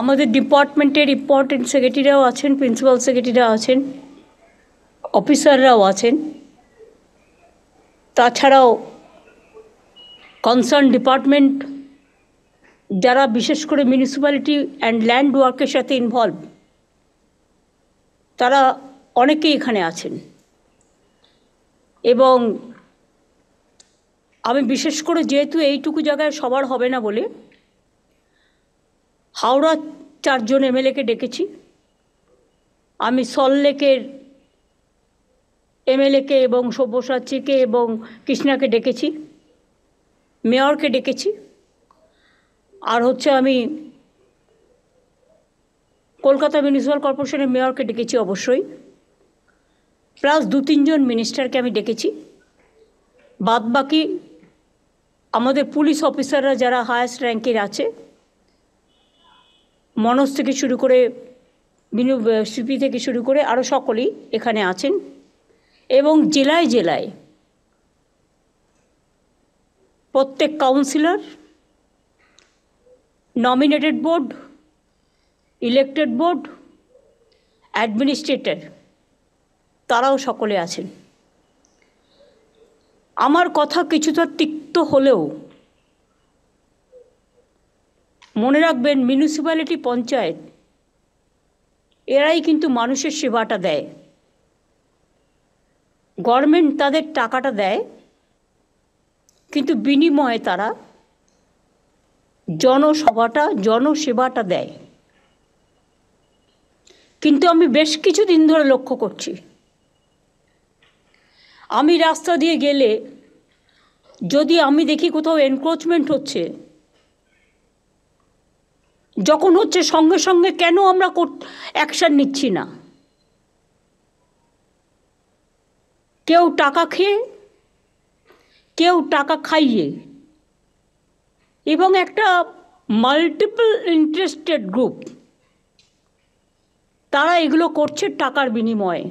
আমাদের ডিপার্টমেন্টের ইম্পর্টেন্ট সেক্রেটারিরাও আছেন, প্রিন্সিপাল সেক্রেটারিরা আছেন, অফিসাররাও আছেন। তাছাড়াও কনসার্ন ডিপার্টমেন্ট যারা বিশেষ করে মিউনিসিপ্যালিটি অ্যান্ড ল্যান্ড ওয়ার্কের সাথে ইনভলভ, তারা অনেকেই এখানে আছেন। এবং আমি বিশেষ করে যেহেতু এইটুকু জায়গায় সবার হবে না বলে হাওড়া 4 জন এমএলএকে ডেকেছি। আমি সল্টলেকের এমএলএকে এবং সব্যসাচীকে এবং কৃষ্ণাকে ডেকেছি, মেয়রকে ডেকেছি। আর আমি কলকাতা মিউনিসিপ্যাল কর্পোরেশনের মেয়রকে ডেকেছি অবশ্যই, প্লাস 2-3 জন মিনিস্টারকে আমি ডেকেছি। বাদবাকি আমাদের পুলিশ অফিসাররা যারা হায়েস্ট র্যাঙ্কের আছে, মনোজ থেকে শুরু করে সিপি থেকে শুরু করে আরও সকলেই এখানে আছেন। এবং জেলায় জেলায় প্রত্যেক councillor, nominated board, elected board, administrator, তারাও সকলে আছেন। আমার কথা কিছুটা তিক্ত হলেও মনে রাখবেন, মিউনিসিপ্যালিটি, পঞ্চায়েত, এরাই কিন্তু মানুষের সেবাটা দেয়। গভর্নমেন্ট তাদের টাকাটা দেয়, কিন্তু বিনিময়ে তারা জনসেবাটা দেয়। কিন্তু আমি বেশ কিছুদিন ধরে লক্ষ্য করছি, আমি রাস্তা দিয়ে গেলে যদি আমি দেখি কোথাও এনক্রোচমেন্ট হচ্ছে, যখন হচ্ছে সঙ্গে সঙ্গে কেন আমরা অ্যাকশান নিচ্ছি না? কেউ টাকা খেয়ে, কেউ টাকা খাইয়ে, এবং একটা মাল্টিপল ইন্টারেস্টেড গ্রুপ, তারা এগুলো করছে টাকার বিনিময়ে।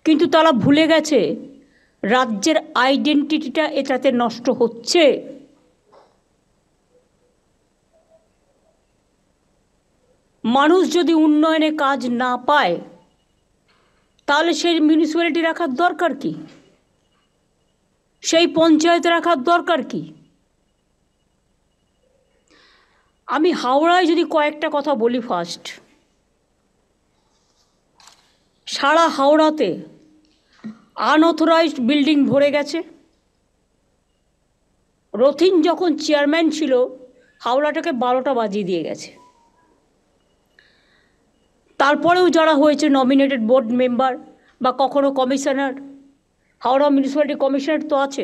কিন্তু তারা ভুলে গেছে রাজ্যের আইডেন্টিটিটা এটাতে নষ্ট হচ্ছে। মানুষ যদি উন্নয়নে কাজ না পায়, তাহলে সেই মিউনিসিপ্যালিটি রাখার দরকার কি? সেই পঞ্চায়েত রাখার দরকার কি? আমি হাওড়ায় যদি কয়েকটা কথা বলি, ফার্স্ট, সারা হাওড়াতে আনঅথরাইজড বিল্ডিং ভরে গেছে। রথিন যখন চেয়ারম্যান ছিল, হাওড়াটাকে 12টা বাজিয়ে দিয়ে গেছে। তারপরেও যারা হয়েছে নমিনেটেড বোর্ড মেম্বার বা কখনো কমিশনার, হাওড়া মিউনিসিপ্যালিটি কমিশনার তো আছে,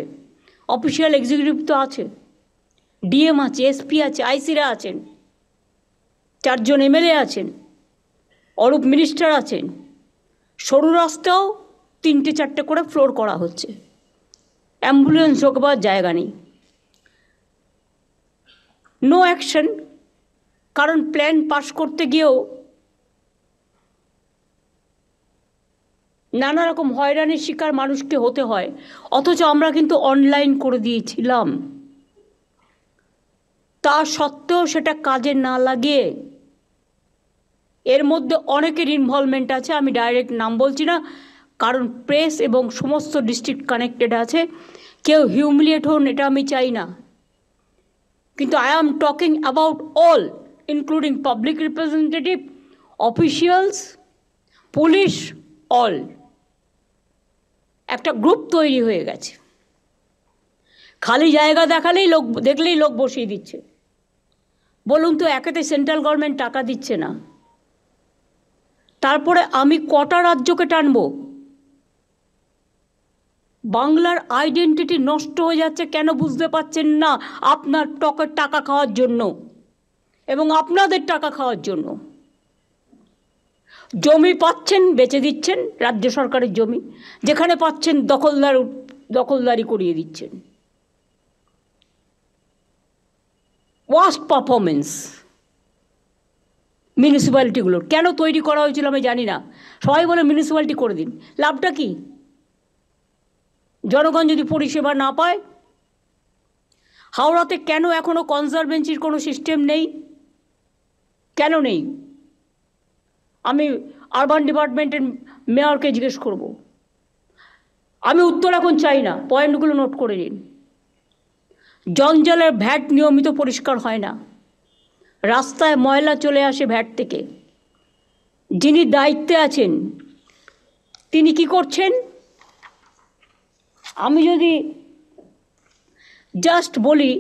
অফিসিয়াল এক্সিকিউটিভ তো আছে, ডিএম আছে, এসপি আছে, আইসিরা আছেন, 4 জন এমএলএ আছেন, অরূপ মিনিস্টার আছেন। সরু রাস্তাও 3-4টে করে ফ্লোর করা হচ্ছে, অ্যাম্বুলেন্স ঢোকবার জায়গা নেই। নো অ্যাকশন, কারণ প্ল্যান পাস করতে গিয়েও নানা রকম হয়রানির শিকার মানুষকে হতে হয়। অথচ আমরা কিন্তু অনলাইন করে দিয়েছিলাম, তা সত্ত্বেও সেটা কাজে না লাগিয়ে এর মধ্যে অনেকের ইনভলভমেন্ট আছে। আমি ডাইরেক্ট নাম বলছি না, কারণ প্রেস এবং সমস্ত ডিস্ট্রিক্ট কানেক্টেড আছে। কেউ হিউমিলিয়েট হন, এটা আমি চাই না, কিন্তু I am talking about all, including public representative, officials, police, all. একটা গ্রুপ তৈরি হয়ে গেছে, খালি জায়গা দেখলেই লোক বসিয়ে দিচ্ছে। বলুন তো, একেতে সেন্ট্রাল গভর্নমেন্ট টাকা দিচ্ছে না, তারপরে আমি কটা রাজ্যকে টানব? বাংলার আইডেন্টিটি নষ্ট হয়ে যাচ্ছে কেন বুঝতে পারছেন না? আপনার টাকা খাওয়ার জন্য এবং আপনাদের টাকা খাওয়ার জন্য। জমি পাচ্ছেন, বেচে দিচ্ছেন, রাজ্য সরকারের জমি, যেখানে পাচ্ছেন দখলদারি করিয়ে দিচ্ছেন। ওয়ার্স্ট পারফরমেন্স মিউনিসিপ্যালিটিগুলোর। কেন তৈরি করা হয়েছিল আমি জানি না। সবাই বলে মিউনিসিপ্যালিটি করে দিন, লাভটা কি? জনগণ যদি পরিষেবা না পায়। হাওড়াতে কেন এখনও কনজারভেন্সির কোনো সিস্টেম নেই? কেন নেই? আমি আরবান ডিপার্টমেন্টের মেয়রকে জিজ্ঞেস করব। আমি উত্তর এখন চাই না, পয়েন্টগুলো নোট করে নিন। জঞ্জালের ভ্যাট নিয়মিত পরিষ্কার হয় না, রাস্তায় ময়লা চলে আসে ভ্যাট থেকে। যিনি দায়িত্বে আছেন তিনি কি করছেন? আমি যদি জাস্ট বলি,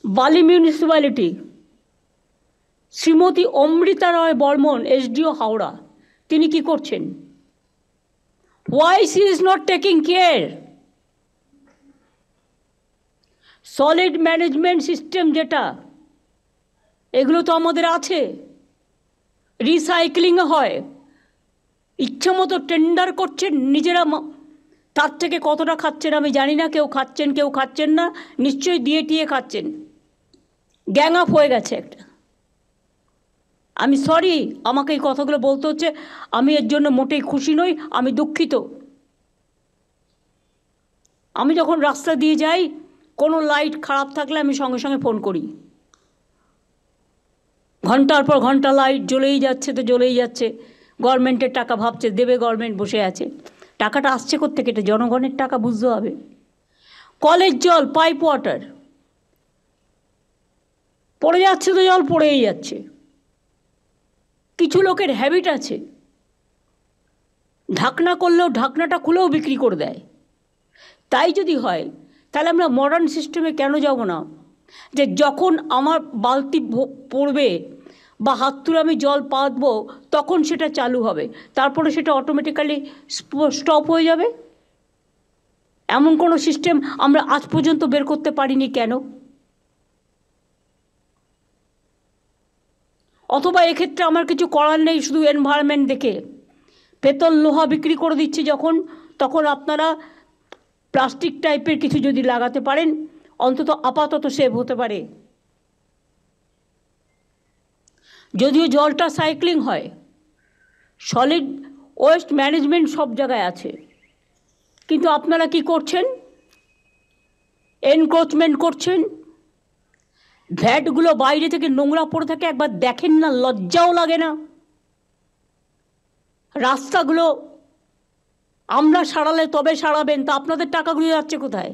বালি মিউনিসিপ্যালিটি, শ্রীমতী অমৃতা রায় বর্মন, এসডিও হাওড়া, তিনি কি করছেন? Why she is not taking care? Solid management system যেটা, এগুলো তো আমাদের আছে। রিসাইক্লিংয়ে হয়, ইচ্ছা মতো টেন্ডার করছেন নিজেরা, তার থেকে কতটা খাচ্ছেন আমি জানি না। কেউ খাচ্ছেন, কেউ খাচ্ছেন না, নিশ্চয়ই দিয়ে টিয়ে খাচ্ছেন। গ্যাং আপ হয়ে গেছে একটা। আমি সরি, আমাকে এই কথাগুলো বলতে হচ্ছে, আমি এর জন্য মোটেই খুশি নই, আমি দুঃখিত। আমি যখন রাস্তা দিয়ে যাই, কোনো লাইট খারাপ থাকলে আমি সঙ্গে সঙ্গে ফোন করি। ঘন্টার পর ঘন্টা লাইট জ্বলেই যাচ্ছে তো জ্বলেই যাচ্ছে। গভর্নমেন্টের টাকা ভাবছে দেবে, গভর্নমেন্ট বসে আছে। টাকাটা আসছে কোত্থেকে? এটা জনগণের টাকা, বুঝতে হবে। কলের জল, পাইপ ওয়াটার, পড়ে যাচ্ছে তো জল পড়েই যাচ্ছে। কিছু লোকের হ্যাবিট আছে, ঢাকনা করলেও ঢাকনাটা খুলেও বিক্রি করে দেয়। তাই যদি হয় তাহলে আমরা মডার্ন সিস্টেমে কেন যাব না? যে যখন আমার বালতি পড়বে বা হাত তুলে আমি জল পাতবো তখন সেটা চালু হবে, তারপরে সেটা অটোমেটিক্যালি স্টপ হয়ে যাবে। এমন কোনো সিস্টেম আমরা আজ পর্যন্ত বের করতে পারিনি কেন? অথবা এক্ষেত্রে আমার কিছু করার নেই, শুধু এনভায়রনমেন্ট দেখে পেতল লোহা বিক্রি করে দিচ্ছে যখন, তখন আপনারা প্লাস্টিক টাইপের কিছু যদি লাগাতে পারেন অন্তত আপাতত সেভ হতে পারে। যদিও জলটা সাইক্লিং হয়, সলিড ওয়েস্ট ম্যানেজমেন্ট সব জায়গায় আছে, কিন্তু আপনারা কি করছেন? এনক্রোচমেন্ট করছেন। ভ্যাটগুলো বাইরে থেকে নোংরা পড়ে থাকে, একবার দেখেন না, লজ্জাও লাগে না? রাস্তাগুলো আমরা সারালে তবে সারাবেন, তা আপনাদের টাকাগুলো যাচ্ছে কোথায়?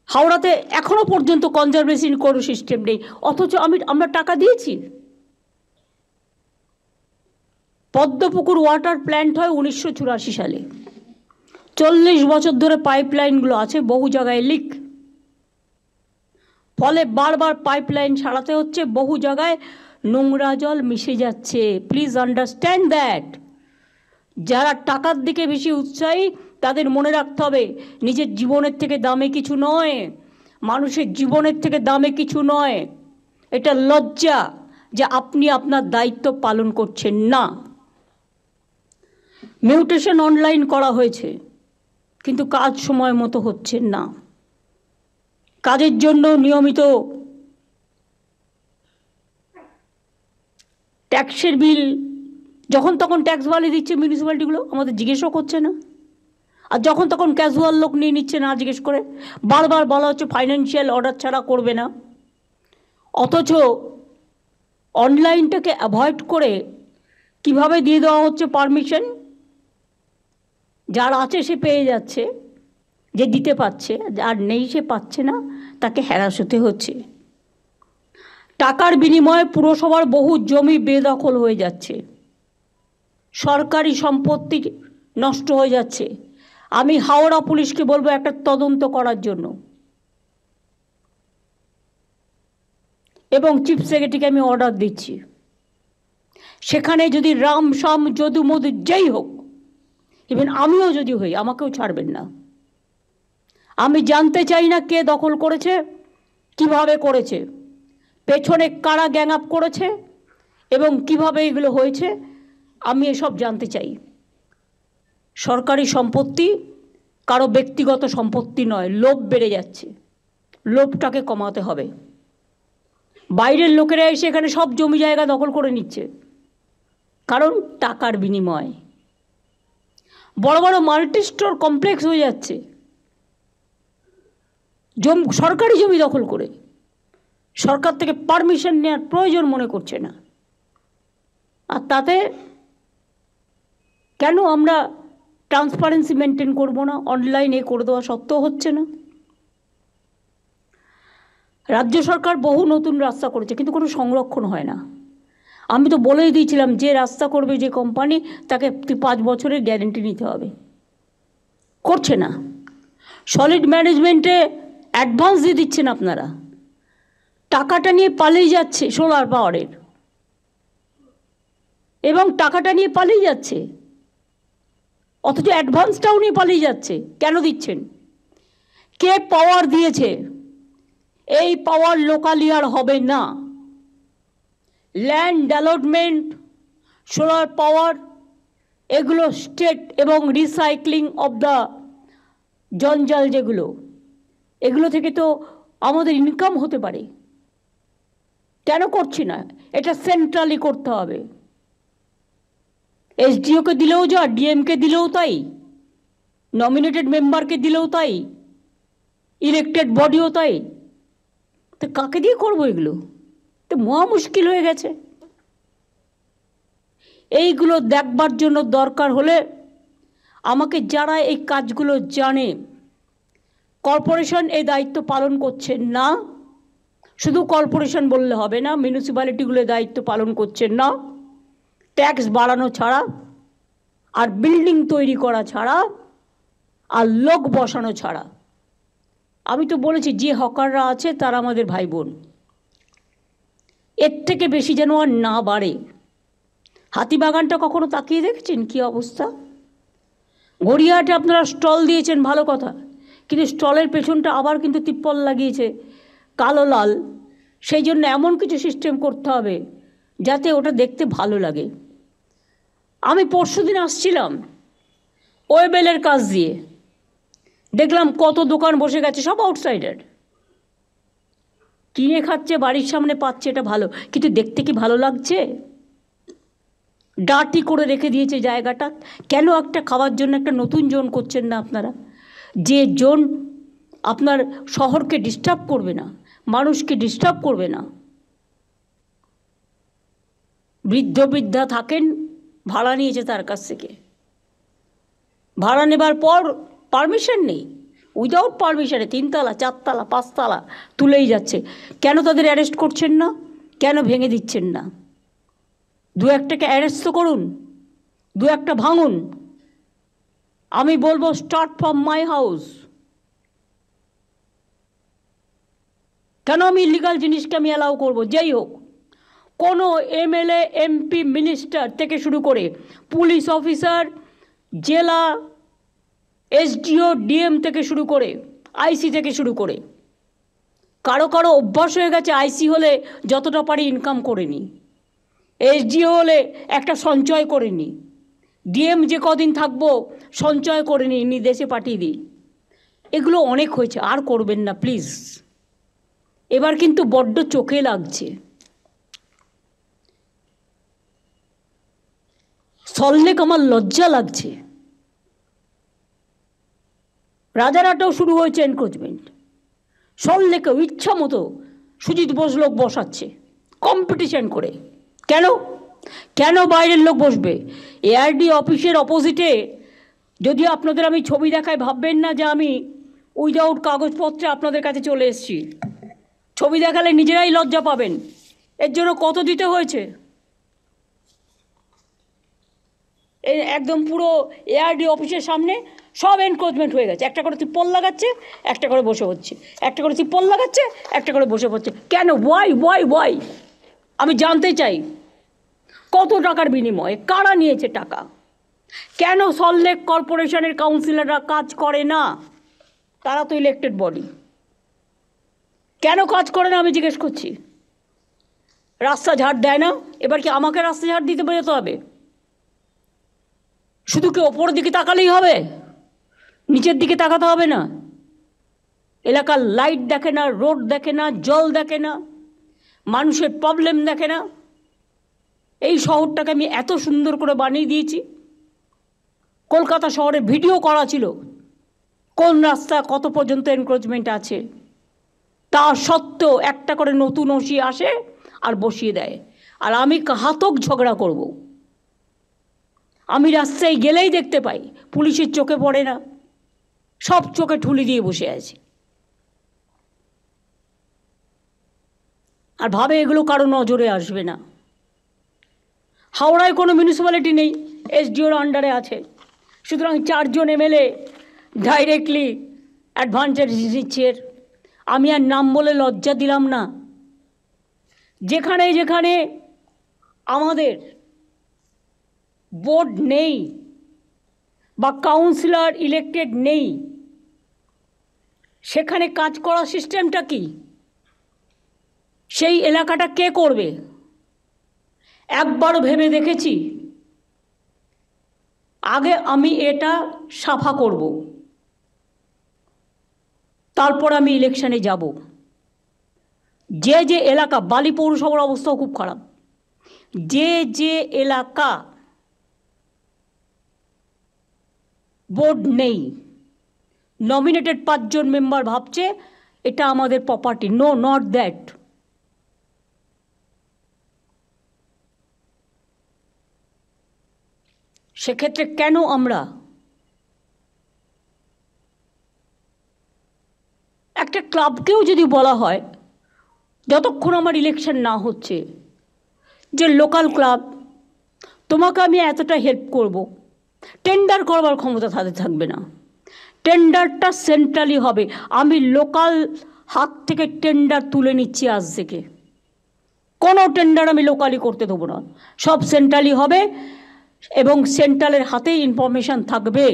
হাওড়াতে এখনো পর্যন্ত কনজারভেশন কোনো সিস্টেম নেই, অথচ আমরা টাকা দিয়েছি। পদ্মপুকুর ওয়াটার প্ল্যান্ট হয় 1984 সালে। 40 বছর ধরে পাইপলাইনগুলো আছে, বহু জায়গায় লিক, ফলে বারবার পাইপলাইন সারাতে হচ্ছে, বহু জায়গায় নোংরা জল মিশে যাচ্ছে। Please understand that. যারা টাকার দিকে বেশি উৎসাহী তাদের মনে রাখতে হবে নিজের জীবনের থেকে দামে কিছু নয়, মানুষের জীবনের থেকে দামে কিছু নয়। এটা লজ্জা যে আপনি আপনার দায়িত্ব পালন করছেন না। মিউটেশন অনলাইন করা হয়েছে, কিন্তু কাজ সময় মতো হচ্ছে না। কাজের জন্য নিয়মিত ট্যাক্সের বিল যখন তখন ট্যাক্স বাড়িয়ে দিচ্ছে মিউনিসিপ্যালিটিগুলো, আমাদের জিজ্ঞেসও করছে না। আর যখন তখন ক্যাজুয়াল লোক নিয়ে নিচ্ছে না জিজ্ঞেস করে। বারবার বলা হচ্ছে ফাইন্যান্সিয়াল অর্ডার ছাড়া করবে না, অথচ অনলাইনটাকে অ্যাভয়েড করে কিভাবে দিয়ে দেওয়া হচ্ছে পারমিশন। যার আছে সে পেয়ে যাচ্ছে, যে দিতে পারছে, আর নেই সে পাচ্ছে না, তাকে হ্যারাস হতে হচ্ছে। টাকার বিনিময়ে পুরসভার বহু জমি বেদখল হয়ে যাচ্ছে, সরকারি সম্পত্তি নষ্ট হয়ে যাচ্ছে। আমি হাওড়া পুলিশকে বলবো একটা তদন্ত করার জন্য, এবং চিফ সেক্রেটারিকে আমি অর্ডার দিচ্ছি, সেখানে যদি রাম শাম যদু মধু যেই হোক, ইভেন আমিও যদি হই, আমাকেও ছাড়বেন না। আমি জানতে চাই না কে দখল করেছে, কিভাবে করেছে, পেছনে কারা গ্যাং আপ করেছে এবং কিভাবে এগুলো হয়েছে, আমি এসব জানতে চাই। সরকারি সম্পত্তি কারো ব্যক্তিগত সম্পত্তি নয়। লোভ বেড়ে যাচ্ছে, লোভটাকে কমাতে হবে। বাইরের লোকেরা এসে এখানে সব জমি জায়গা দখল করে নিচ্ছে, কারণ টাকার বিনিময়। বড় বড় মাল্টি স্টোর কমপ্লেক্স হয়ে যাচ্ছে সরকারি জমি দখল করে। সরকার থেকে পারমিশন নেওয়ার প্রয়োজন মনে করছে না। আর তাতে কেন আমরা ট্রান্সপারেন্সি মেনটেন করব না? অনলাইনে করে দেওয়া সত্ত্বেও হচ্ছে না। রাজ্য সরকার বহু নতুন রাস্তা করেছে, কিন্তু কোনো সংরক্ষণ হয় না। আমি তো বলেই দিয়েছিলাম, যে রাস্তা করবে যে কোম্পানি, তাকে 5 বছরের গ্যারেন্টি নিতে হবে। করছে না। সলিড ম্যানেজমেন্টে অ্যাডভান্স দিয়ে দিচ্ছেন আপনারা, টাকাটা নিয়ে পালিয়ে যাচ্ছে সোলার পাওয়ারের, এবং টাকাটা নিয়ে পালিয়ে যাচ্ছে, অথচ অ্যাডভান্সটাও নিয়ে পালিয়ে যাচ্ছে। কেন দিচ্ছেন? কে পাওয়ার দিয়েছে? এই পাওয়ার লোকালিয়ার হবে না। ল্যান্ড ডেভেলপমেন্ট, সোলার পাওয়ার, এগুলো স্টেট এবং রিসাইক্লিং অফ দ্য জঞ্জাল যেগুলো, এগুলো থেকে তো আমাদের ইনকাম হতে পারে। কেন করছি না? এটা সেন্ট্রালি করতে হবে। এসডিওকে দিলেও যা, ডিএমকে দিলেও তাই, নমিনেটেড মেম্বারকে দিলেও তাই, ইলেক্টেড বডিও তাই। তো কাকে দিয়ে করবো এগুলো? তো মহা মুশকিল হয়ে গেছে। এইগুলো দেখবার জন্য দরকার হলে আমাকে যারা এই কাজগুলো জানে, কর্পোরেশন এই দায়িত্ব পালন করছেন না, শুধু কর্পোরেশন বললে হবে না, মিউনিসিপ্যালিটিগুলো দায়িত্ব পালন করছেন না, ট্যাক্স বাড়ানো ছাড়া, আর বিল্ডিং তৈরি করা ছাড়া, আর লোক বসানো ছাড়া। আমি তো বলেছি, যে হকাররা আছে তারা আমাদের ভাই বোন, এর থেকে বেশি যেন আর না বাড়ে। হাতিবাগানটা কখনো তাকিয়ে দেখেছেন কী অবস্থা? গড়িয়াহাটে আপনারা স্টল দিয়েছেন, ভালো কথা, কিন্তু স্টলের পেছনটা আবার কিন্তু তিপ্পল লাগিয়েছে কালো লাল। সেই জন্য এমন কিছু সিস্টেম করতে হবে যাতে ওটা দেখতে ভালো লাগে। আমি পরশুদিন আসছিলাম ওয়েবেলের কাজ দিয়ে, দেখলাম কত দোকান বসে গেছে, সব আউটসাইডার, কিনে খাচ্ছে, বাড়ির সামনে পাচ্ছে, এটা ভালো, কিন্তু দেখতে কি ভালো লাগছে? ডার্টি করে রেখে দিয়েছে জায়গাটা। কেন একটা খাওয়ার জন্য একটা নতুন জোন করছেন না আপনারা? যে জোন আপনার শহরকে ডিস্টার্ব করবে না, মানুষকে ডিস্টার্ব করবে না। বৃদ্ধ বৃদ্ধা থাকেন, ভাড়া নিয়েছে তার কাছ থেকে, ভাড়া নেবার পর পারমিশন নেই, উইদাউট পারমিশনে 3 তলা 4 তলা 5 তলা তুলেই যাচ্ছে। কেন তাদের অ্যারেস্ট করছেন না? কেন ভেঙে দিচ্ছেন না? 2-1টাকে অ্যারেস্ট তো করুন, 2-1টা ভাঙুন। আমি বলবো, স্টার্ট ফ্রম মাই হাউস। কেন আমি ইলিগাল জিনিসকে আমি অ্যালাউ করবো? যেই হোক, কোনো এমএলএ, এমপি, মিনিস্টার থেকে শুরু করে পুলিশ অফিসার, জেলা এসডিও, ডিএম থেকে শুরু করে আইসি থেকে শুরু করে, কারো কারো অভ্যাস হয়ে গেছে আইসি হলে যতটা পারি ইনকাম করে নি, এসডিও হলে একটা সঞ্চয় করে নি, ডিএম যে কদিন থাকবো সঞ্চয় করে নি, দেশে পাঠিয়ে দিই। এগুলো অনেক হয়েছে, আর করবেন না প্লিজ। এবার কিন্তু বড্ড চোখে লাগছে। সল্লেক আমার লজ্জা লাগছে। রাজারহাটেও শুরু হয়েছে এনক্রোচমেন্ট, সল্লেকেও ইচ্ছা মতো সুজিত বোস লোক বসাচ্ছে কম্পিটিশন করে। কেন? কেন বাইরের লোক বসবে? এআরডি অফিসের অপোজিটে, যদি আপনাদের আমি ছবি দেখাই ভাববেন না যে আমি উইদাউট কাগজপত্রে আপনাদের কাছে চলে এসেছি। ছবি দেখালে নিজেরাই লজ্জা পাবেন। এর জন্য কত দিতে হয়েছে? এই একদম পুরো এআরডি অফিসের সামনে সব এনক্রোচমেন্ট হয়ে গেছে। একটা করে তিপ্পল লাগাচ্ছে, একটা করে বসে হচ্ছে, একটা করে তিপ্পল লাগাচ্ছে, একটা করে বসে পড়ছে। কেন? ওয়াই? আমি জানতে চাই, কত টাকার বিনিময়ে কারা নিয়েছে টাকা? কেন সল্লেক কর্পোরেশনের কাউন্সিলররা কাজ করে না? তারা তো ইলেক্টেড বডি, কেন কাজ করে না আমি জিজ্ঞেস করছি। রাস্তা ঝাড় দেয় না, এবার কি আমাকে রাস্তা ঝাড় দিতে বেরোতে হবে? শুধু কি ওপরের দিকে তাকালেই হবে? নিচের দিকে তাকাতে হবে না? এলাকার লাইট দেখে না, রোড দেখে না, জল দেখে না, মানুষের প্রবলেম দেখে না? এই শহরটাকে আমি এত সুন্দর করে বানিয়ে দিয়েছি। কলকাতা শহরে ভিডিও করা ছিল কোন রাস্তা কত পর্যন্ত এনক্রোচমেন্ট আছে, তা সত্ত্বেও একটা করে নতুন ওসি আসে আর বসিয়ে দেয়। আর আমি ঘাতক ঝগড়া করব। আমি রাস্তায় গেলেই দেখতে পাই পুলিশের চোখে পড়ে না, সব চোখে ঠুলি দিয়ে বসে আছে, আর ভাবে এগুলো কারো নজরে আসবে না। হাওড়ায় কোনো মিউনিসিপ্যালিটি নেই, এসডিওর আন্ডারে আছে, সুতরাং 4 জন এমএলএ ডাইরেক্টলি অ্যাডভান্টেজ নিচ্ছে। আমি আর নাম বলে লজ্জা দিলাম না। যেখানে যেখানে আমাদের বোর্ড নেই বা কাউন্সিলর ইলেক্টেড নেই, সেখানে কাজ করার সিস্টেমটা কি? সেই এলাকাটা কে করবে? একবারও ভেবে দেখেছি আগে আমি এটা সাফা করব, তারপর আমি ইলেকশনে যাব। যে যে এলাকা, বালি পৌরসভার অবস্থাও খুব খারাপ, যে যে এলাকা বোর্ড নেই, নমিনেটেড 5 জন মেম্বার ভাবছে এটা আমাদের প্রপার্টি, নো নট দ্যাট। সেক্ষেত্রে কেন আমরা একটা ক্লাবকেও যদি বলা হয় যতক্ষণ আমার ইলেকশন না হচ্ছে, যে লোকাল ক্লাব তোমাকে আমি এতটা হেল্প করব, টেন্ডার করবার ক্ষমতা তাদের থাকবে না, টেন্ডারটা সেন্ট্রালি হবে। আমি লোকাল হাত থেকে টেন্ডার তুলে নিচ্ছি, আজ থেকে কোনো টেন্ডার আমি লোকালি করতে দেবো না, সব সেন্ট্রালি হবে এবং সেন্ট্রালের হাতেই ইনফরমেশান থাকবে।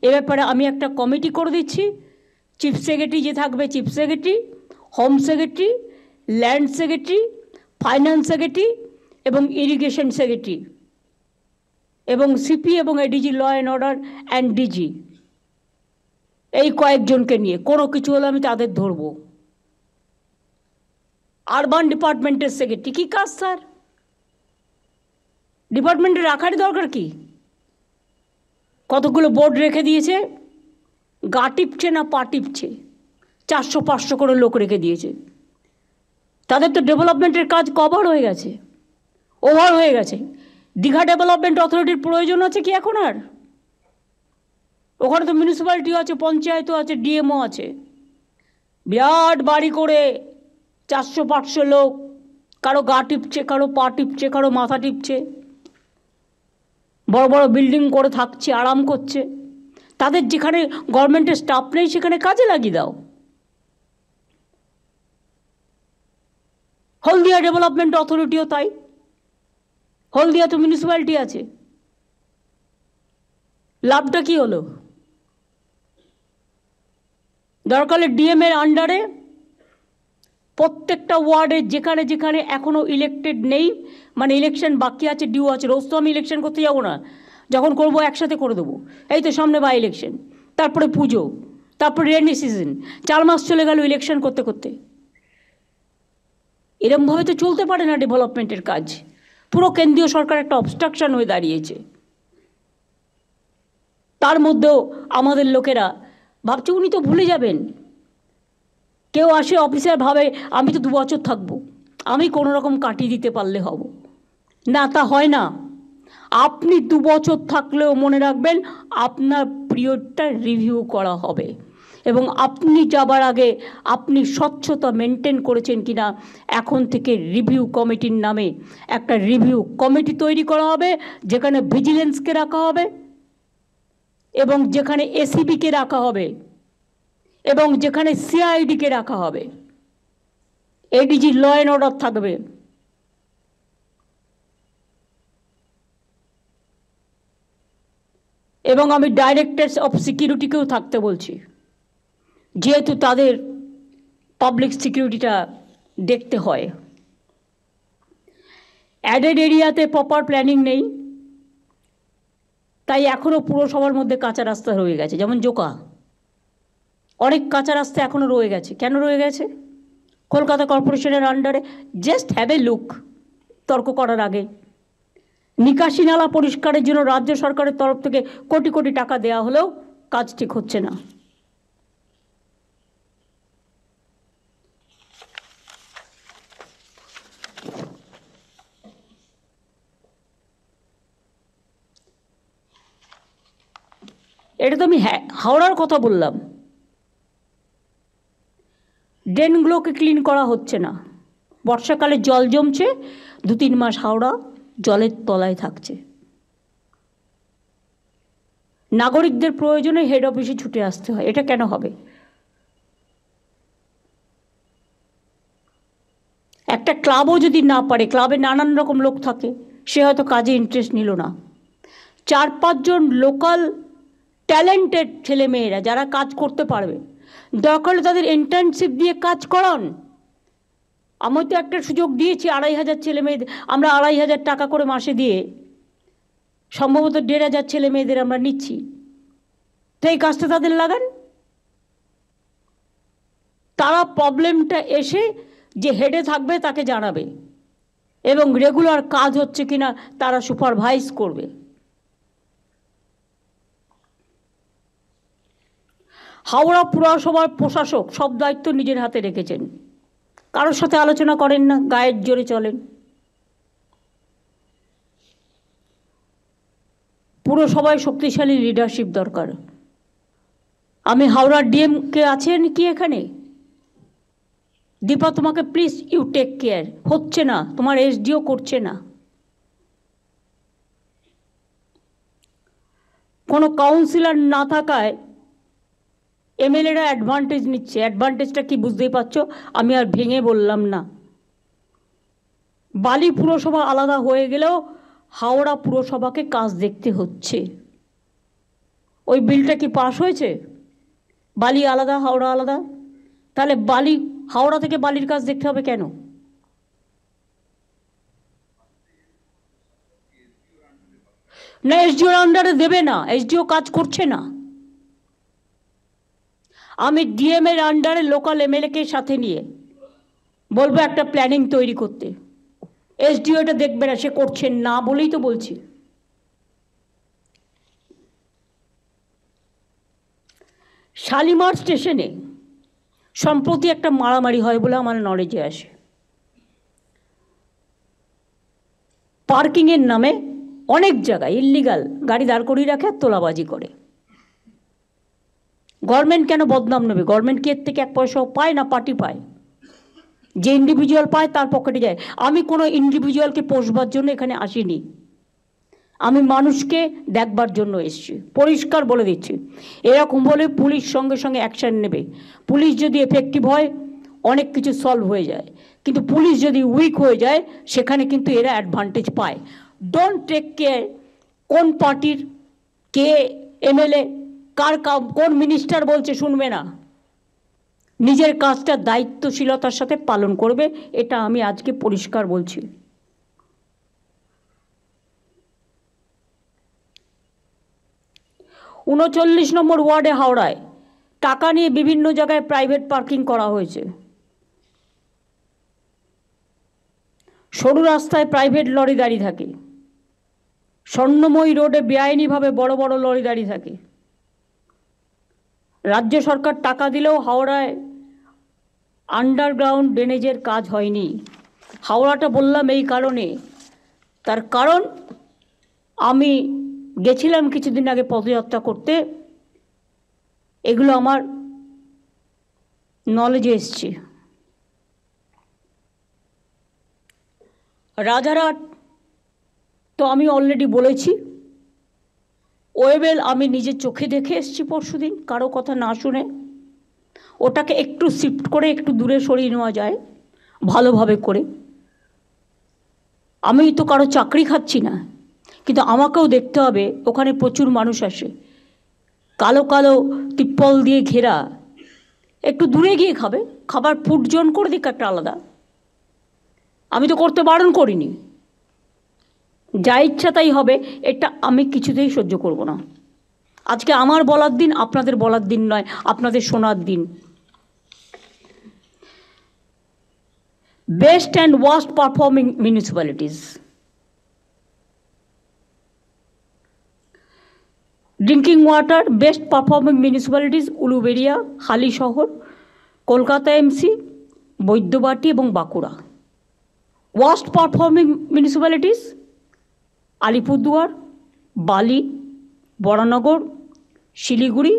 এ ব্যাপারে আমি একটা কমিটি করে দিচ্ছি। চিফ সেক্রেটারি যে থাকবে, chief secretary, home secretary, land secretary, finance secretary এবং ইরিগেশন সেক্রেটারি এবং সিপি এবং ADG, law and order and DG, এই কয়েকজনকে নিয়ে কোনো কিছু হলে আমি তাদের ধরব। আরবান ডিপার্টমেন্টের সেক্রেটারি, কী কাজ স্যার? ডিপার্টমেন্টে রাখারই দরকার কি? কতগুলো বোর্ড রেখে দিয়েছে, গা টিপছে না পা টিপছে, 400-500 করে লোক রেখে দিয়েছে। তাদের তো ডেভেলপমেন্টের কাজ কভার হয়ে গেছে, ওভার হয়ে গেছে। দীঘা ডেভেলপমেন্ট অথরিটির প্রয়োজন আছে কি এখন আর? ওখানে তো মিউনিসিপ্যালিটিও আছে, পঞ্চায়েতও আছে, ডিএমও আছে। বিরাট বাড়ি করে 400-500 লোক, কারো গা টিপছে, কারো পা টিপছে, কারো মাথা টিপছে, বড় বড় বিল্ডিং করে থাকছে, আরাম করছে। তাদের যেখানে গভর্নমেন্টের স্টাফ নেই সেখানে কাজে লাগিয়ে দাও। হলদিয়া ডেভেলপমেন্ট অথরিটিও তাই, হলদিয়া তো মিউনিসিপ্যালিটি আছে। লাভটা কি হলো? দরকারে ডিএমের আন্ডারে প্রত্যেকটা ওয়ার্ডে যেখানে যেখানে এখনও ইলেক্টেড নেই, মানে ইলেকশন বাকি আছে, ডিউ আছে, রোজ তো আমি ইলেকশন করতে যাবো না, যখন করবো একসাথে করে দেবো। এই তো সামনে বাই ইলেকশন, তারপরে পুজো, তারপরে রেনি সিজন, 4 মাস চলে গেল ইলেকশন করতে করতে। এরমভাবে তো চলতে পারে না ডেভেলপমেন্টের কাজ। পুরো কেন্দ্রীয় সরকার একটা অবস্ট্রাকশন হয়ে দাঁড়িয়েছে। তার মধ্যেও আমাদের লোকেরা ভাবছে উনি তো ভুলে যাবেন। কেউ আসে অফিসার ভাবে আমি তো 2 বছর থাকবো, আমি কোনো রকম কাটিয়ে দিতে পারলে হব না, তা হয় না। আপনি 2 বছর থাকলেও মনে রাখবেন আপনার পিরিয়ডটা রিভিউ করা হবে এবং আপনি যাবার আগে আপনি স্বচ্ছতা মেনটেন করেছেন কিনা এখন থেকে রিভিউ কমিটির নামে একটা রিভিউ কমিটি তৈরি করা হবে, যেখানে ভিজিলেন্সকে রাখা হবে এবং যেখানে এসিবিকে রাখা হবে এবং যেখানে সিআইডিকে রাখা হবে, এডিজি, ল অ্যান্ড অর্ডার থাকবে। এবং আমি ডাইরেক্টরস অফ সিকিউরিটিকেও থাকতে বলছি, যেহেতু তাদের পাবলিক সিকিউরিটিটা দেখতে হয়। অ্যাডেড এরিয়াতে প্রপার প্ল্যানিং নেই, তাই এখনও পুরসভার মধ্যে কাঁচা রাস্তা রয়ে গেছে। যেমন জোকা, অনেক কাঁচা রাস্তা এখনও রয়ে গেছে। কেন রয়ে গেছে? কলকাতা কর্পোরেশনের আন্ডারে। জাস্ট হ্যাভ এ লুক তর্ক করার আগে। নিকাশি নালা পরিষ্কারের জন্য রাজ্য সরকারের তরফ থেকে কোটি কোটি টাকা দেওয়া হলেও কাজ ঠিক হচ্ছে না। এটা তো আমি হাওড়ার কথা বললাম। ড্রেনগুলোকে ক্লিন করা হচ্ছে না, বর্ষাকালে জল জমছে, 2-3 মাস হাওড়া জলের তলায় থাকছে। নাগরিকদের প্রয়োজনে হেড অফিসে ছুটে আসতে হয়, এটা কেন হবে? একটা ক্লাবও যদি না পারে, ক্লাবে নানান রকম লোক থাকে, সে হয়তো কাজে ইন্টারেস্ট নিল না, 4-5 জন লোকাল ট্যালেন্টেড ছেলেমেয়েরা যারা কাজ করতে পারবে, দরকার হলে তাদের ইন্টার্নশিপ দিয়ে কাজ করান। আমি তো একটা সুযোগ দিয়েছি 2,500 ছেলেমেয়েদের, আমরা 2,500 টাকা করে মাসে দিয়ে সম্ভবত 1,500 ছেলেমেয়েদের আমরা নিচ্ছি। তো এই কাজটা তাদের লাগান, তারা প্রবলেমটা এসে যে হেডে থাকবে তাকে জানাবে এবং রেগুলার কাজ হচ্ছে কিনা তারা সুপারভাইজ করবে। হাওড়া পুরসভার প্রশাসক সব দায়িত্ব নিজের হাতে রেখেছেন, কারোর সাথে আলোচনা করেন না, গায়ের জোরে চলেন। পুরসভায় শক্তিশালী লিডারশিপ দরকার। আমি হাওড়ার ডিএম কে আছেন কি এখানে? দীপা, তোমাকে প্লিজ ইউ টেক কেয়ার। হচ্ছে না, তোমার এসডিও করছে না। কোনো কাউন্সিলর না থাকায় এমএলএরা অ্যাডভান্টেজ নিচ্ছে। অ্যাডভান্টেজটা কি বুঝতেই পারছো, আমি আর ভেঙে বললাম না। বালি পুরসভা আলাদা হয়ে গেলেও হাওড়া পুরসভাকে কাজ দেখতে হচ্ছে। ওই বিলটা কি পাস হয়েছে? বালি আলাদা, হাওড়া আলাদা, তাহলে বালি হাওড়া থেকে বালির কাজ দেখতে হবে কেন? না, এসডিওর আন্ডারে দেবে না, এসডিও কাজ করছে না। আমি ডিএম এর আন্ডারে লোকাল এমএলএকে সাথে নিয়ে বলবো একটা প্ল্যানিং তৈরি করতে। এসডিও এটা দেখবে না, সে করছেন না বলেই তো বলছি। শালিমার স্টেশনে সম্প্রতি একটা মারামারি হয় বলে আমার নলেজে আসে। পার্কিংয়ের নামে অনেক জায়গায় ইল্লিগাল গাড়ি দাঁড় করিয়ে রাখে আর তোলাবাজি করে। গভর্নমেন্ট কেন বদনাম নেবে? গভর্নমেন্ট কি এর থেকে 1 পয়সাও পায় না? পার্টি পায়। যে ইন্ডিভিজুয়াল পায় তার পকেটে যায়। আমি কোনো ইন্ডিভিজুয়ালকে পোষবার জন্য এখানে আসিনি, আমি মানুষকে দেখবার জন্য এসেছি। পরিষ্কার বলে দিচ্ছি, এরকম বলে পুলিশ সঙ্গে সঙ্গে অ্যাকশান নেবে। পুলিশ যদি এফেক্টিভ হয় অনেক কিছু সলভ হয়ে যায়, কিন্তু পুলিশ যদি উইক হয়ে যায় সেখানে কিন্তু এরা অ্যাডভান্টেজ পায়। ডোন্ট টেক কেয়ার কোন পার্টির কে এমএলএ, কার কোন মিনিস্টার বলছে শুনবে না। নিজের কাজটা দায়িত্বশীলতার সাথে পালন করবে, এটা আমি আজকে পরিষ্কার বলছি। 39 নম্বর ওয়ার্ডে হাওড়ায় টাকা নিয়ে বিভিন্ন জায়গায় প্রাইভেট পার্কিং করা হয়েছে। সরু রাস্তায় প্রাইভেট লরি দাঁড়িয়ে থাকে, স্বর্ণময়ী রোডে বেআইনিভাবে বড় বড় লরি দাঁড়িয়ে থাকে। রাজ্য সরকার টাকা দিলেও হাওড়ায় আন্ডারগ্রাউন্ড ড্রেনেজের কাজ হয়নি। হাওড়াটা বললাম এই কারণে, তার কারণ আমি গেছিলাম কিছুদিন আগে পদযাত্রা করতে, এগুলো আমার নলেজে এসছে। রাজারহাট তো আমি অলরেডি বলেছি, ওয়েবেল আমি নিজের চোখে দেখে এসেছি পরশুদিন, কারো কথা না শুনে। ওটাকে একটু শিফট করে একটু দূরে সরিয়ে নেওয়া যায় ভালোভাবে করে। আমি তো কারো চাকরি খাচ্ছি না, কিন্তু আমাকেও দেখতে হবে ওখানে প্রচুর মানুষ আসে, কালো কালো তিপ্পল দিয়ে ঘেরা, একটু দূরে গিয়ে খাবে, খাবার ফুড জোন করে দিক একটা আলাদা। আমি তো করতে বারণ করিনি, যা ইচ্ছা তাই হবে, এটা আমি কিছুতেই সহ্য করব না। আজকে আমার বলার দিন, আপনাদের বলার দিন নয়, আপনাদের শোনার দিন। Best and worst performing municipalities. Drinking water best performing municipalities Uluberia, Halisahar, Kolkata MC, Baidyabati এবং Bankura. Worst performing municipalities Alipurduar, Bally, Baranagar, Siliguri,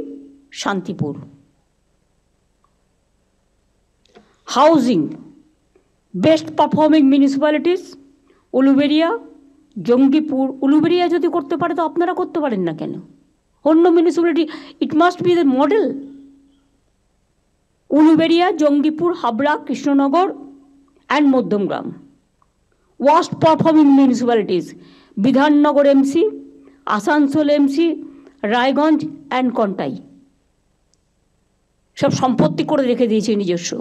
Shantipur. Housing, best performing municipalities Uluberia, Jangipur. Uluberia যদি করতে পারে তো আপনারা করতে পারেন না কেন? অন্য municipality, it must be the model. Uluberia, Jangipur, Habra, Krishnanagar and Madhyamgram. Worst performing municipalities Bidhannagar MC, Asansol MC, Raiganj and Contai. সব সম্পত্তি করে রেখে দিয়েছে নিজস্ব।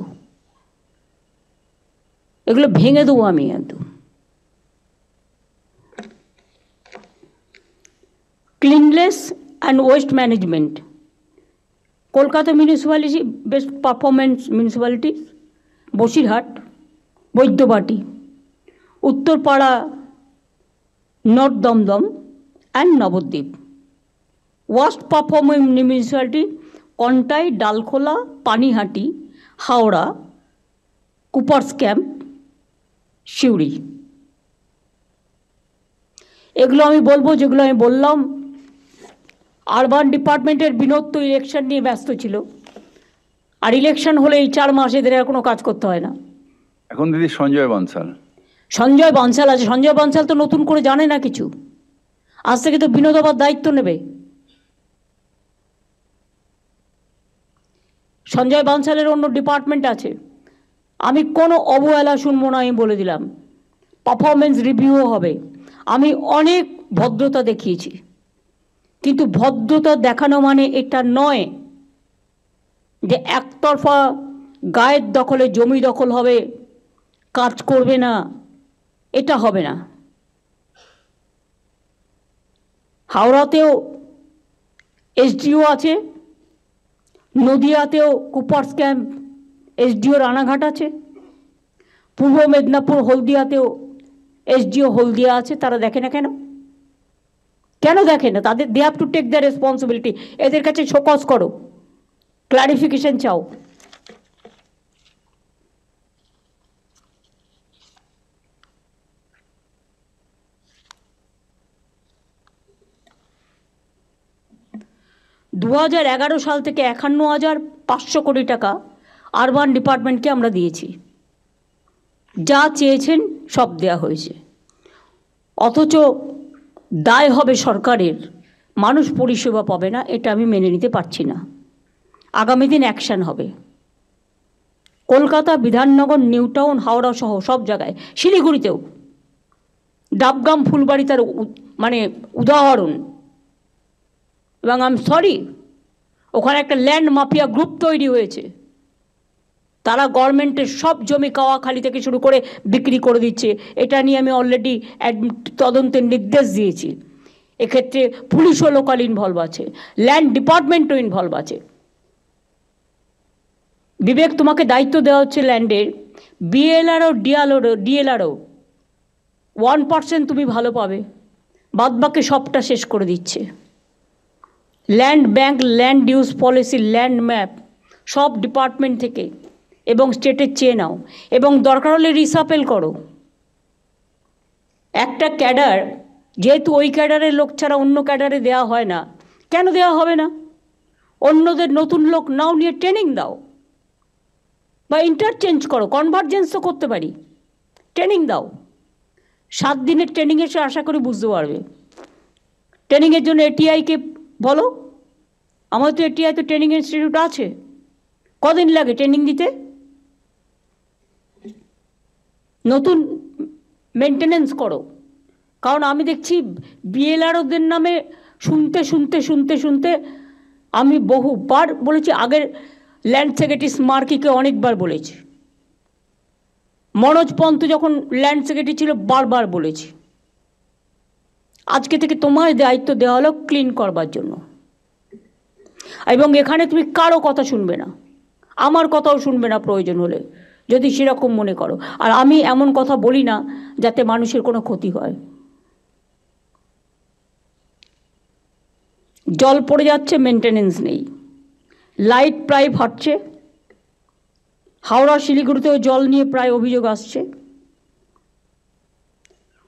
এগুলো ভেঙে দেবো আমি একদম। Cleanness and waste management, Kolkata municipality best performance municipalities Basirhat, Baidyabati, Uttarpara, north Dumdum and Nabadwip. Worst performing municipality Contai, Dalkhola, Panihati, Howrah, Cooper's Camp, Suri. এগুলো আমি বলবো যেগুলো আমি বললাম। আরবান ডিপার্টমেন্টের বিনোদ তো ইলেকশন নিয়ে ব্যস্ত ছিল, আর ইলেকশন হলে এই 4 মাস এদের আর কোনো কাজ করতে হয় না। এখন দিদি সঞ্জয় বনসাল আছে। সঞ্জয় বনসাল তো নতুন করে জানে না কিছু। আজ থেকে তো বিনোদ আবার দায়িত্ব নেবে। সঞ্জয় বনসালের অন্য ডিপার্টমেন্ট আছে। আমি কোনো অবহেলা শুনবো না, আমি বলে দিলাম। পারফরমেন্স রিভিউও হবে। আমি অনেক ভদ্রতা দেখিয়েছি, কিন্তু ভদ্রতা দেখানো মানে এটা নয় যে একতরফা গায়ের দখলে জমি দখল হবে, কাজ করবে না, এটা হবে না। হাওড়াতেও এসডিও আছে, নদিয়াতেও কুপার্স ক্যাম্প এসডিও রানাঘাট আছে, পূর্ব মেদিনীপুর হলদিয়াতেও এসডিও হলদিয়া আছে। তারা দেখে না কেন? কেন দেখে না? তাদের they have to take the responsibility. এদের কাছে শোকজ করো, ক্লারিফিকেশন চাও। দু 2011 সাল থেকে 51,500 কোটি টাকা আরবান ডিপার্টমেন্টকে আমরা দিয়েছি। যা চেয়েছেন সব দেয়া হয়েছে, অথচ দায় হবে সরকারের, মানুষ পরিষেবা পাবে না। এটা আমি মেনে নিতে পারছি না। আগামী দিন অ্যাকশান হবে। কলকাতা, বিধাননগর, নিউ টাউন, হাওড়া সহ সব জায়গায়, শিলিগুড়িতেও ডাবগ্রাম, ফুলবাড়ি তার মানে উদাহরণ। এবং আই এম সরি, ওখানে একটা ল্যান্ড মাফিয়া গ্রুপ তৈরি হয়েছে। তারা গভর্নমেন্টের সব জমি কাওয়াখালি থেকে শুরু করে বিক্রি করে দিচ্ছে। এটা নিয়ে আমি অলরেডি তদন্তের নির্দেশ দিয়েছি। এক্ষেত্রে পুলিশও লোকাল ইনভলভ আছে, ল্যান্ড ডিপার্টমেন্টও ইনভলভ আছে। বিবেক, তোমাকে দায়িত্ব দেওয়া হচ্ছে ল্যান্ডের, বিএলআরও ডিএলআরও 1% তুমি ভালো পাবে, বাদবাকি সবটা শেষ করে দিচ্ছে। Land bank, land use policy, land map সব ডিপার্টমেন্ট থেকে এবং স্টেটের চেয়ে নাও, এবং দরকার হলে রিসাপেল করো। একটা ক্যাডার, যেহেতু ওই ক্যাডারের লোক ছাড়া অন্য ক্যাডারে দেওয়া হয় না, কেন দেওয়া হবে না? অন্যদের নতুন লোক নাও, নিয়ে ট্রেনিং দাও বা ইন্টারচেঞ্জ করো, কনভার্জেন্স তো করতে পারি। ট্রেনিং দাও, 7 দিনের ট্রেনিং এসে আশা করি বুঝতে পারবে। ট্রেনিংয়ের জন্য এটিআইকে বলো, আমাদের তো এটিআই তো ট্রেনিং ইনস্টিটিউট আছে। কদিন লাগে ট্রেনিং দিতে? নতুন মেনটেনেন্স করো। কারণ আমি দেখছি বিএলআরওদের নামে শুনতে শুনতে শুনতে শুনতে আমি বহুবার বলেছি। আগের ল্যান্ড সেক্রেটারি স্মার্কিকে অনেকবার বলেছি, মনোজ পন্ত যখন ল্যান্ড সেক্রেটারি ছিল বারবার বলেছি। আজকে থেকে তোমার দায়িত্ব দেওয়া হলো ক্লিন করবার জন্য, এবং এখানে তুমি কারো কথা শুনবে না, আমার কথাও শুনবে না প্রয়োজন হলে, যদি সেরকম মনে করো। আর আমি এমন কথা বলি না যাতে মানুষের কোনো ক্ষতি হয়। জল পড়ে যাচ্ছে, মেনটেনেন্স নেই, লাইট প্রায় ফাটছে। হাওড়া শিলিগুড়িতেও জল নিয়ে প্রায় অভিযোগ আসছে।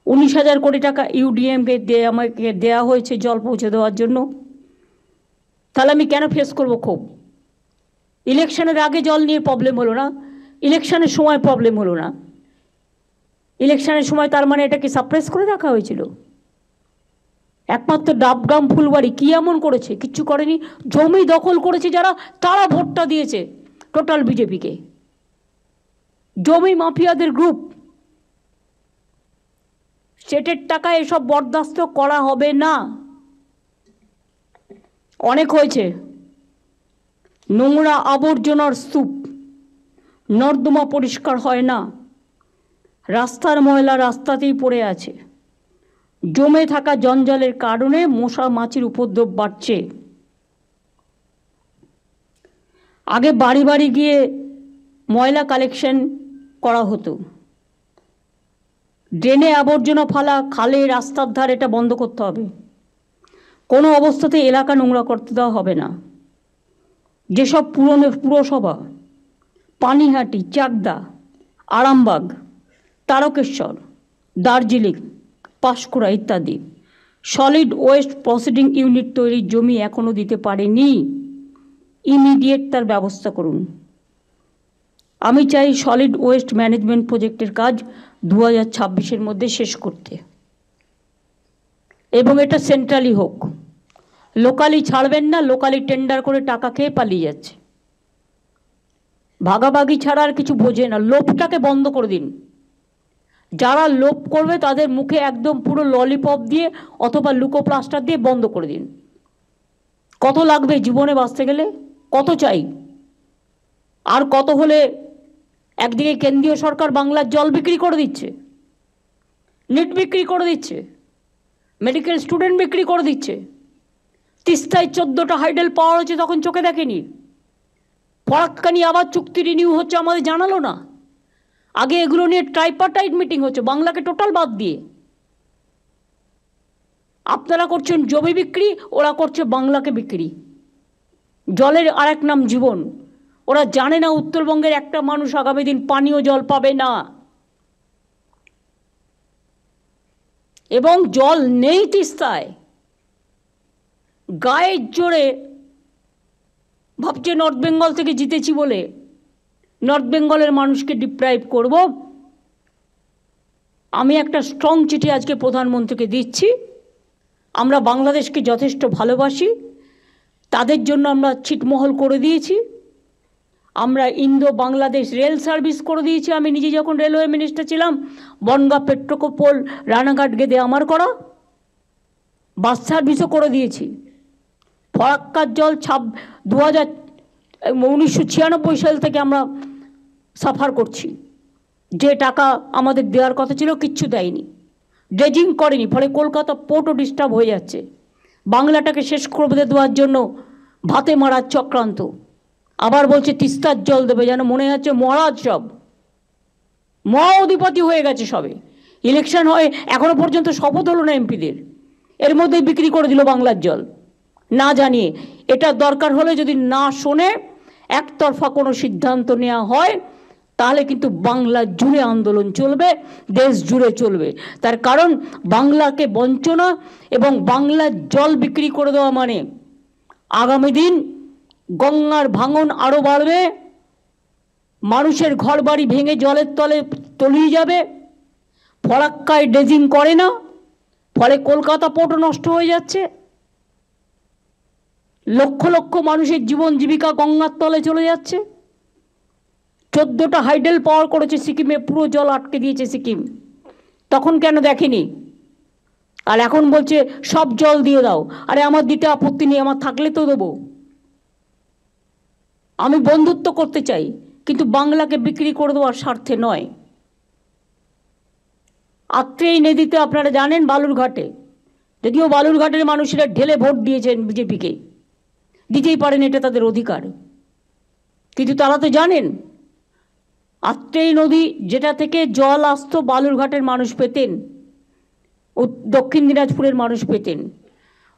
19,000 কোটি টাকা ইউডিএমকে আমাকে দেওয়া হয়েছে জল পৌঁছে দেওয়ার জন্য। তাহলে আমি কেন ফেস করব ক্ষোভ? ইলেকশনের আগে জল নিয়ে প্রবলেম হলো না, ইলেকশনের সময় প্রবলেম হলো না। ইলেকশনের সময় তার মানে এটাকে সাপ্রেস করে রাখা হয়েছিল? একমাত্র ডাবগ্রাম ফুলবাড়ি কী এমন করেছে? কিচ্ছু করেনি। জমি দখল করেছে যারা, তারা ভোটটা দিয়েছে টোটাল বিজেপিকে। জমি মাফিয়াদের গ্রুপ। স্টেটের টাকায় এসব বরদাস্ত করা হবে না। অনেক হয়েছে। নোংরা আবর্জনার স্তূপ, নর্দমা পরিষ্কার হয় না, রাস্তার ময়লা রাস্তাতেই পড়ে আছে, জমে থাকা জঞ্জালের কারণে মশা মাছির উপদ্রব বাড়ছে। আগে বাড়ি বাড়ি গিয়ে ময়লা কালেকশন করা হতো। ড্রেনে আবর্জনা ফালা, খালে, রাস্তার ধার, এটা বন্ধ করতে হবে। কোনো অবস্থাতে এলাকা নোংরা করতে দেওয়া হবে না। যেসব পুরসভা, পানিহাটি, চাকদা, আরামবাগ, তারকেশ্বর, দার্জিলিং, পাঁশকুড়া ইত্যাদি সলিড ওয়েস্ট প্রসেসিং ইউনিট তৈরির জমি এখনও দিতে পারেনি। ইমিডিয়েট তার ব্যবস্থা করুন। আমি চাই সলিড ওয়েস্ট ম্যানেজমেন্ট প্রজেক্টের কাজ 2026-এর মধ্যে শেষ করতে, এবং এটা সেন্ট্রালি হোক। লোকালি ছাড়বেন না। লোকালি টেন্ডার করে টাকা খেয়ে পালিয়ে যাচ্ছে। ভাগাভাগি ছাড়া আর কিছু বোঝে না। লোভটাকে বন্ধ করে দিন। যারা লোভ করবে তাদের মুখে একদম পুরো ললিপপ দিয়ে অথবা লুকোপ্লাস্টার দিয়ে বন্ধ করে দিন। কত লাগবে জীবনে বাঁচতে গেলে? কত চাই? আর কত হলে একদিকে কেন্দ্রীয় সরকার বাংলার জল বিক্রি করে দিচ্ছে, নিট বিক্রি করে দিচ্ছে, মেডিকেল স্টুডেন্ট বিক্রি করে দিচ্ছে। তিস্তায় 14টা হাইডেল পাওয়া হয়েছে, তখন চোখে দেখেনি। ফরাক্কানি আবার চুক্তি রিনিউ হচ্ছে, আমাদের জানালো না। আগে এগুলো নিয়ে ট্রাইপার্টাইট মিটিং হচ্ছে, বাংলাকে টোটাল বাদ দিয়ে। আপনারা করছেন জমি বিক্রি, ওরা করছে বাংলাকে বিক্রি। জলের আরেক নাম জীবন। ওরা জানে না উত্তরবঙ্গের একটা মানুষ আগামী দিন পানীয় জল পাবে না, এবং জল নেই তিস্তায়। গায়ের জোরে ভাবছে নর্থ বেঙ্গল থেকে জিতেছি বলে নর্থ বেঙ্গলের মানুষকে ডিপ্রাইভ করব। আমি একটা স্ট্রং চিঠি আজকে প্রধানমন্ত্রীকে দিচ্ছি। আমরা বাংলাদেশকে যথেষ্ট ভালোবাসি, তাদের জন্য আমরা ছিটমহল করে দিয়েছি। আমরা ইন্দো বাংলাদেশ রেল সার্ভিস করে দিয়েছি। আমি নিজে যখন রেলওয়ে মিনিস্টার ছিলাম, বনগাঁ, পেট্রোকোপল, রানাঘাট গেদে আমার করা। বাস সার্ভিসও করে দিয়েছি। ফরাক্কার জল 1996 সাল থেকে আমরা সাফার করছি। যে টাকা আমাদের দেওয়ার কথা ছিল কিচ্ছু দেয়নি, ড্রেজিং করেনি, ফলে কলকাতা পোর্টও ডিস্টার্ব হয়ে যাচ্ছে। বাংলাটাকে শেষ করে দেওয়ার জন্য ভাতে মারার চক্রান্ত। আবার বলছে তিস্তার জল দেবে, যেন মনে হচ্ছে মহারাজ সব মহা অধিপতি হয়ে গেছে সবে। ইলেকশন হয় এখনো পর্যন্ত শপথ হলো না এমপিদের, এর মধ্যেই বিক্রি করে দিল বাংলার জল না জানিয়ে। এটা দরকার হলে যদি না শোনে একতরফা কোনো সিদ্ধান্ত নেওয়া হয়, তাহলে কিন্তু বাংলা জুড়ে আন্দোলন চলবে, দেশ জুড়ে চলবে। তার কারণ বাংলাকে বঞ্চনা এবং বাংলার জল বিক্রি করে দেওয়া মানে আগামী দিন গঙ্গার ভাঙন আরও বাড়বে, মানুষের ঘর বাড়ি ভেঙে জলের তলে তলিয়ে যাবে। ফরাক্কায় ড্রেজিং করে না, ফলে কলকাতা পোর্টও নষ্ট হয়ে যাচ্ছে। লক্ষ লক্ষ মানুষের জীবন জীবিকা গঙ্গার তলে চলে যাচ্ছে। 14টা হাইডেল পাওয়ার করেছে সিকিমে, পুরো জল আটকে দিয়েছে সিকিম। তখন কেন দেখেনি? আর এখন বলছে সব জল দিয়ে দাও। আরে আমার দিতে আপত্তি নেই, আমার থাকলে তো দেবো। আমি বন্ধুত্ব করতে চাই, কিন্তু বাংলাকে বিক্রি করে দেওয়ার স্বার্থে নয়। আত্রেই নদীতে আপনারা জানেন, বালুরঘাটে, যদিও বালুরঘাটের মানুষেরা ঢেলে ভোট দিয়েছেন বিজেপিকে, দিতেই পারেন, এটা তাদের অধিকার, কিন্তু তারা তো জানেন আত্রেই নদী যেটা থেকে জল আসতো বালুরঘাটের মানুষ পেতেন, দক্ষিণ দিনাজপুরের মানুষ পেতেন।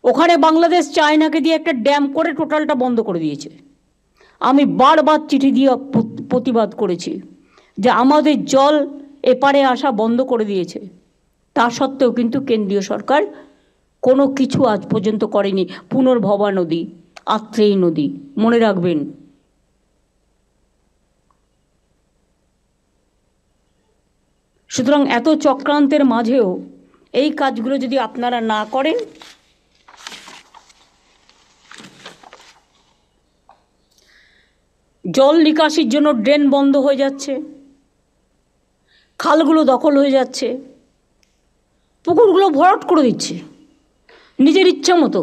ওখানে বাংলাদেশ চায়নাকে দিয়ে একটা ড্যাম করে টোটালটা বন্ধ করে দিয়েছে। আমি বারবার চিঠি দিয়ে প্রতিবাদ করেছি যে আমাদের জল এপারে আসা বন্ধ করে দিয়েছে। তা সত্ত্বেও কিন্তু কেন্দ্রীয় সরকার কোনো কিছু আজ পর্যন্ত করেনি। পুনর্ভবা নদী আত্রেয়ী নদী, মনে রাখবেন। সুতরাং এত চক্রান্তের মাঝেও এই কাজগুলো যদি আপনারা না করেন, জল নিকাশির জন্য ড্রেন বন্ধ হয়ে যাচ্ছে, খালগুলো দখল হয়ে যাচ্ছে, পুকুরগুলো ভরাট করে দিচ্ছে নিজের ইচ্ছা মতো,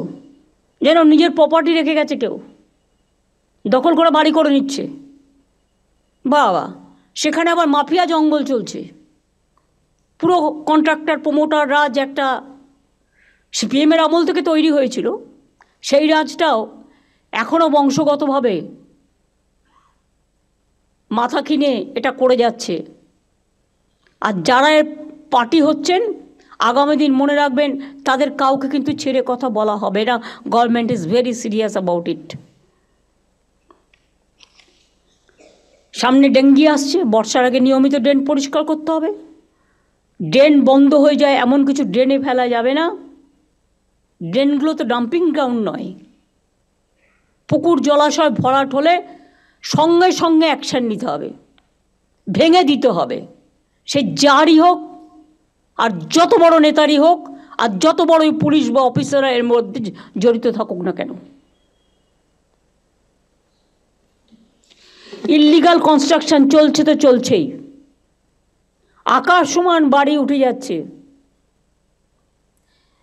যেন নিজের প্রপার্টি রেখে গেছে কেউ, দখল করে বাড়ি করে নিচ্ছে। বাবা, সেখানে আবার মাফিয়া জঙ্গল চলছে। পুরো কন্ট্রাক্টর প্রমোটার রাজ একটা সিপিএমের আমল থেকে তৈরি হয়েছিল, সেই রাজটাও এখনও বংশগতভাবে মাথা কিনে এটা করে যাচ্ছে। আর যারা এর পার্টি হচ্ছেন, আগামী দিন মনে রাখবেন, তাদের কাউকে কিন্তু ছেড়ে কথা বলা হবে না। Government is very serious about it. সামনে ডেঙ্গি আসছে, বর্ষার আগে নিয়মিত ড্রেন পরিষ্কার করতে হবে। ড্রেন বন্ধ হয়ে যায় এমন কিছু ড্রেনে ফেলা যাবে না। ড্রেনগুলো তো ডাম্পিং গ্রাউন্ড নয়। পুকুর জলাশয় ভরাট হলে সঙ্গে সঙ্গে অ্যাকশান নিতে হবে, ভেঙে দিতে হবে। সে যারই হোক, আর যত বড় নেতারই হোক, আর যত বড়ই পুলিশ বা অফিসাররা এর মধ্যে জড়িত থাকুক না কেন। ইল্লিগাল কনস্ট্রাকশন চলছে তো চলছেই, আকাশ সমান বাড়ি উঠে যাচ্ছে।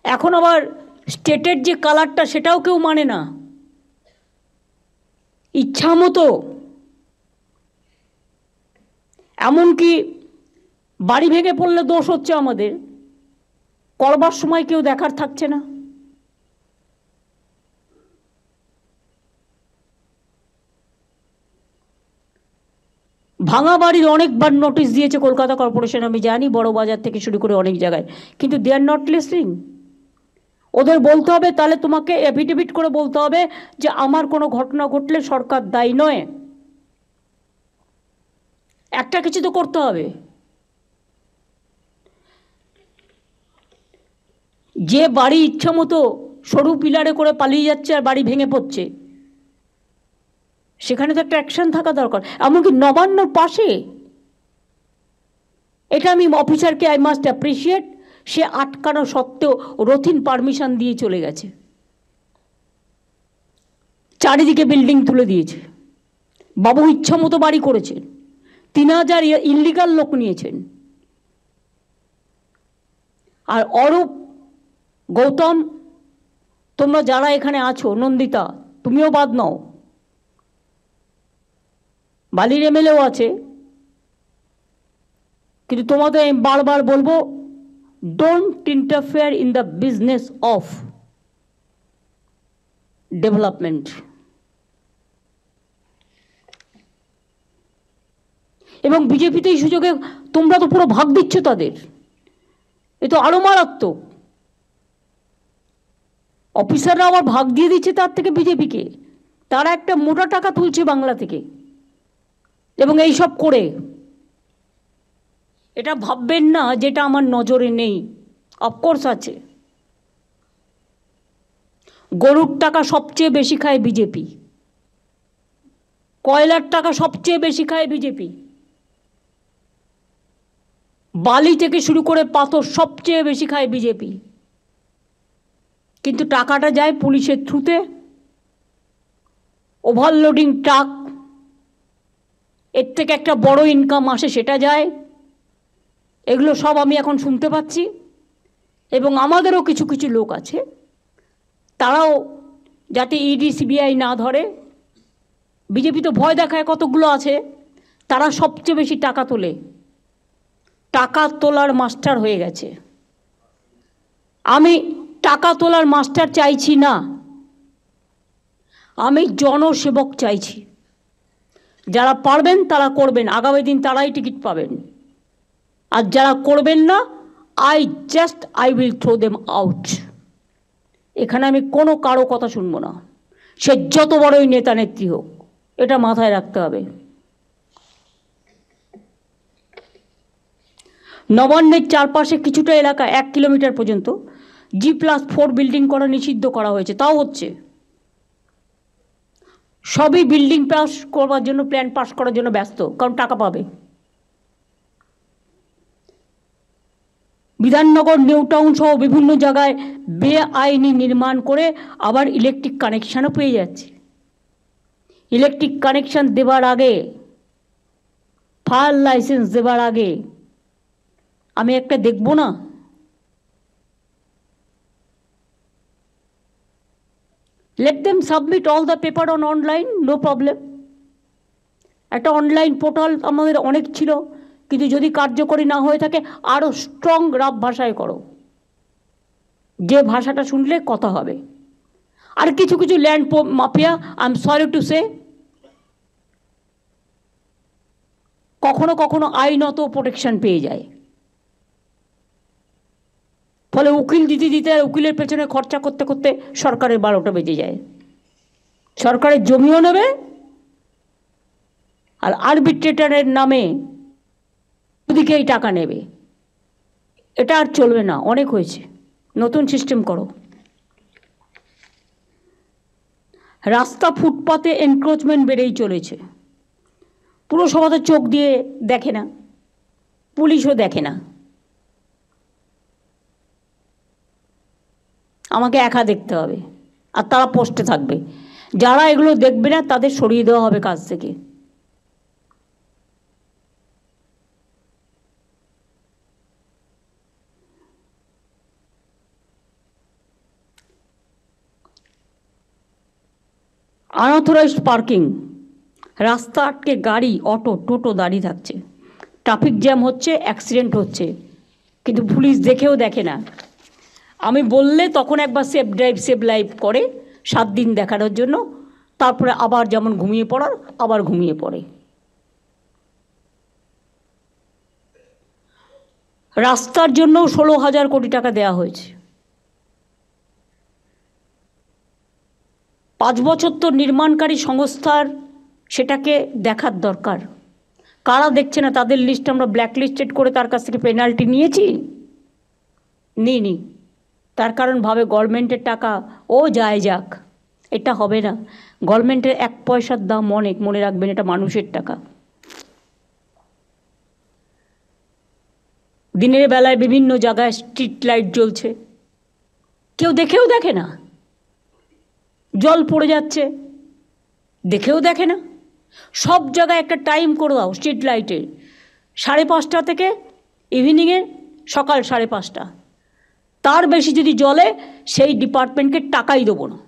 এখন আবার স্টেটের যে কালারটা, সেটাও কেউ মানে না। ইচ্ছা মতো, এমনকি বাড়ি ভেঙে পড়লে দোষ হচ্ছে আমাদের, করবার সময় কেউ দেখার থাকছে না। ভাঙা বাড়ির অনেকবার নোটিশ দিয়েছে কলকাতা কর্পোরেশন, আমি জানি, বড় বাজার থেকে শুরু করে অনেক জায়গায়, কিন্তু দে আর নট লিসনিং। ওদের বলতে হবে, তাহলে তোমাকে এফিডেভিট করে বলতে হবে যে আমার কোনো ঘটনা ঘটলে সরকার দায়ী নয়। একটা কিছু তো করতে হবে। যে বাড়ি ইচ্ছা মতো সরু পিলারে করে পালিয়ে যাচ্ছে আর বাড়ি ভেঙে পড়ছে, সেখানে তো একটা অ্যাকশন থাকা দরকার। এমনকি নবান্নর পাশে, এটা আমি অফিসারকে আই মাস্ট অ্যাপ্রিসিয়েট, সে আটকানো সত্ত্বেও রথিন পারমিশন দিয়ে চলে গেছে, চারিদিকে বিল্ডিং তুলে দিয়েছে। বাবু ইচ্ছা মতো বাড়ি করেছেন, 3000 ইল্লিগাল লোক নিয়েছেন। আর অরূপ, গৌতম, তোমরা যারা এখানে আছো, নন্দিতা তুমিও বাদ নাও, বালির এমএলএও আছে, কিন্তু তোমাদের আমি বারবার বলবো, don't interfere in the business of development. এবং বিজেপিতে এই সুযোগে তোমরা তো পুরো ভাগ দিচ্ছ তাদের, এ তো আরো মারাত্মক। অফিসাররা আবার ভাগ দিয়ে দিচ্ছে তার থেকে বিজেপিকে, তারা একটা মোটা টাকা তুলছে বাংলা থেকে। এবং এই সব করে এটা ভাববেন না যেটা আমার নজরে নেই, অফকোর্স আছে। গরুর টাকা সবচেয়ে বেশি খায় বিজেপি, কয়লার টাকা সবচেয়ে বেশি খায় বিজেপি, বালি থেকে শুরু করে পাথর সবচেয়ে বেশি খায় বিজেপি। কিন্তু টাকাটা যায় পুলিশের থ্রুতে, ওভারলোডিং ট্রাক, এর থেকে একটা বড় ইনকাম আসে, সেটা যায়। এগুলো সব আমি এখন শুনতে পাচ্ছি। এবং আমাদেরও কিছু কিছু লোক আছে, তারাও যাতে ইডি সিবিআই না ধরে, বিজেপি তো ভয় দেখায় কতগুলো আছে, তারা সবচেয়ে বেশি টাকা তোলে, টাকা তোলার মাস্টার হয়ে গেছে। আমি টাকা তোলার মাস্টার চাইছি না, আমি জনসেবক চাইছি। যারা পারবেন তারা করবেন, আগামী দিন তারাই টিকিট পাবেন। আর যারা করবেন না, I will throw them out. এখানে আমি কোনো কারো কথা শুনবো না, সে যত বড়ই নেতা নেত্রী হোক, এটা মাথায় রাখতে হবে। নবান্নের চারপাশে কিছুটা এলাকা 1 কিলোমিটার পর্যন্ত G+4 বিল্ডিং করা নিষিদ্ধ করা হয়েছে, তাও হচ্ছে। সবই বিল্ডিং পাস করবার জন্য, প্ল্যান পাস করার জন্য ব্যস্ত, কারণ টাকা পাবে। বিধাননগর, নিউ টাউন সহ বিভিন্ন জায়গায় বেআইনি নির্মাণ করে আবার ইলেকট্রিক কানেকশানও পেয়ে যাচ্ছে। ইলেকট্রিক কানেকশান দেবার আগে, ফায়ার লাইসেন্স দেবার আগে আমি একটা দেখব না? Let them submit all the paper on online, no problem. একটা অনলাইন পোর্টাল আমাদের অনেক ছিল, কিন্তু যদি কার্যকরী না হয়ে থাকে আরও স্ট্রং রাফ ভাষায় করো, যে ভাষাটা শুনলে কথা হবে। আর কিছু কিছু land mafia, I am sorry to say, কখনো কখনো আইনত প্রোটেকশন পেয়ে যায়, ফলে উকিল দিতে দিতে আর উকিলের পেছনে খরচা করতে করতে সরকারের 12টা বেজে যায়। সরকারের জমিও নেবে আর আরবিট্রেটরের নামে ওদিকেই টাকা নেবে। এটা আর চলবে না, অনেক হয়েছে, নতুন সিস্টেম করো। রাস্তা ফুটপাতে এনক্রোচমেন্ট বেড়েই চলেছে। পুরসভা তো চোখ দিয়ে দেখে না, পুলিশও দেখে না, আমাকে একা দেখতে হবে, আর তারা পোস্টে থাকবে। যারা এগুলো দেখবে না তাদের সরিয়ে দেওয়া হবে কাজ থেকে। আনঅথরাইজড পার্কিং, রাস্তা আটকে গাড়ি, অটো, টোটো দাঁড়িয়ে থাকছে, ট্রাফিক জ্যাম হচ্ছে, অ্যাক্সিডেন্ট হচ্ছে, কিন্তু পুলিশ দেখেও দেখে না। আমি বললে তখন একবার সেফ ড্রাইভ সেভ লাইফ করে 7 দিন দেখানোর জন্য, তারপরে আবার যেমন ঘুমিয়ে পড়ার আবার ঘুমিয়ে পড়ে। রাস্তার জন্য 16,000 কোটি টাকা দেওয়া হয়েছে। 5 বছর তো নির্মাণকারী সংস্থার সেটাকে দেখার দরকার। কারা দেখছে না? তাদের লিস্ট আমরা ব্ল্যাক লিস্টেড করে তার কাছ থেকে পেনাল্টি নিয়েছি? নিইনি। তার কারণ ভাবে গভর্নমেন্টের টাকা ও যায় যাক, এটা হবে না। গভর্নমেন্টের 1 পয়সার দাম অনেক, মনে রাখবেন, এটা মানুষের টাকা। দিনের বেলায় বিভিন্ন জায়গায় স্ট্রিট লাইট জ্বলছে, কেউ দেখেও দেখে না। জল পড়ে যাচ্ছে, দেখেও দেখে না। সব জায়গায় একটা টাইম করে দাও স্ট্রিট লাইটের, 5:30 থেকে ইভিনিংয়ে সকাল 5:30। তার বেশি যদি জ্বলে সেই ডিপার্টমেন্টকে টাকাই দেবো না।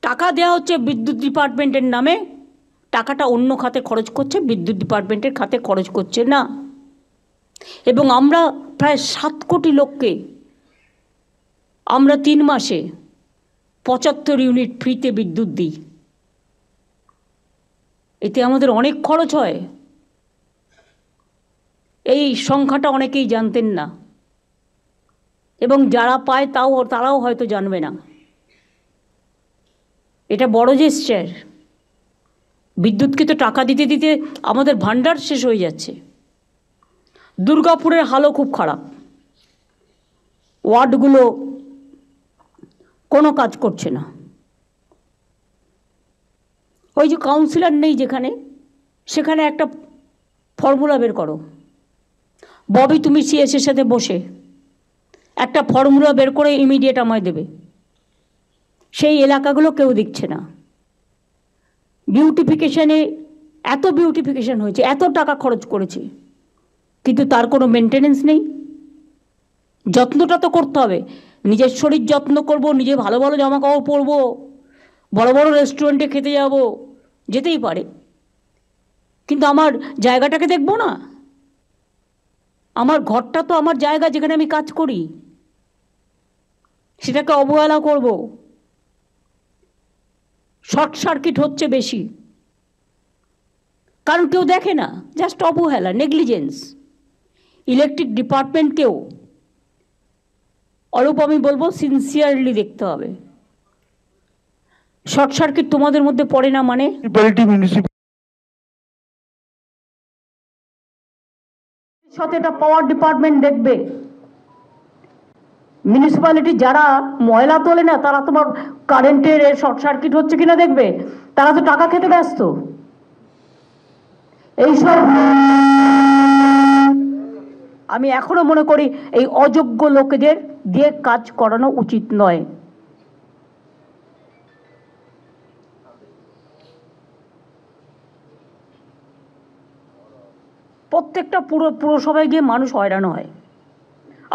টাকা দেওয়া হচ্ছে বিদ্যুৎ ডিপার্টমেন্টের নামে, টাকাটা অন্য খাতে খরচ করছে, বিদ্যুৎ ডিপার্টমেন্টের খাতে খরচ করছে না। এবং আমরা প্রায় 7 কোটি লোককে আমরা 3 মাসে 75 ইউনিট ফ্রিতে বিদ্যুৎ দিই। এতে আমাদের অনেক খরচ হয়। এই সংখ্যাটা অনেকেই জানতেন না, এবং যারা পায় তারাও হয়তো জানবে না। এটা বড় জেস্চার। বিদ্যুৎকে তো টাকা দিতে দিতে আমাদের ভান্ডার শেষ হয়ে যাচ্ছে। দুর্গাপুরের হালও খুব খারাপ, ওয়ার্ডগুলো কোনো কাজ করছে না। ওই যে কাউন্সিলর নেই যেখানে, সেখানে একটা ফর্মুলা বের করো। ববি, তুমি সিএসের সাথে বসে একটা ফর্মুলা বের করে ইমিডিয়েট আমায় দেবে। সেই এলাকাগুলো কেউ দিচ্ছে না। বিউটিফিকেশানে এত বিউটিফিকেশান হয়েছে, এত টাকা খরচ করেছে, কিন্তু তার কোনো মেনটেনেন্স নেই। যত্নটা তো করতে হবে। নিজের শরীর যত্ন করব, নিজে ভালো ভালো জামা কাপড় পরবো, বড় বড় রেস্টুরেন্টে খেতে যাব, যেতেই পারে, কিন্তু আমার জায়গাটাকে দেখবো না। আমার ঘরটা তো আমার জায়গা, যেখানে আমি কাজ করি, সেটাকে অবহেলা করব। শর্ট সার্কিট হচ্ছে বেশি, কারণ কেউ দেখে না, জাস্ট অবহেলা, নেগলিজেন্স। ইলেকট্রিক ডিপার্টমেন্টকেও অরূপ আমি বলবো সিনসিয়ারলি দেখতে হবে। শর্ট সার্কিট তোমাদের মধ্যে পড়ে না মানে? সাথে এটা পাওয়ার ডিপার্টমেন্ট দেখবে। মিউনিসিপ্যালিটি যারা ময়লা তোলে না, তারা তোমার কারেন্টের শর্ট সার্কিট হচ্ছে কিনা দেখবে, তারা তো টাকা খেতে ব্যস্ত। এইসব আমি এখনো মনে করি এই অযোগ্য লোকেদের দিয়ে কাজ করানো উচিত নয়। প্রত্যেকটা পুরসভায় গিয়ে মানুষ হয়রান হয়।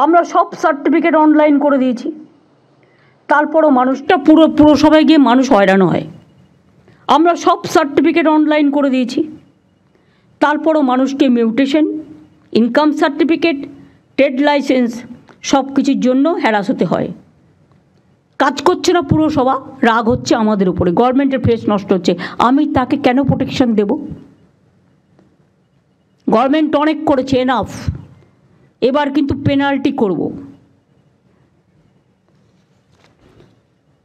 আমরা সব সার্টিফিকেট অনলাইন করে দিয়েছি, তারপরও পুরসভায় গিয়ে মানুষ হয়রান হয়। আমরা সব সার্টিফিকেট অনলাইন করে দিয়েছি, তারপরও মানুষকে mutation, income certificate, trade licence সব কিছুর জন্য হ্যারাস হতে হয়। কাজ করছে না পুরসভা, রাগ হচ্ছে আমাদের উপরে, গভর্নমেন্টের ফেস নষ্ট হচ্ছে। আমি তাকে কেন প্রোটেকশন দেব? গভর্নমেন্ট অনেক করেছে, এনাফ। এবার কিন্তু পেনাল্টি করব।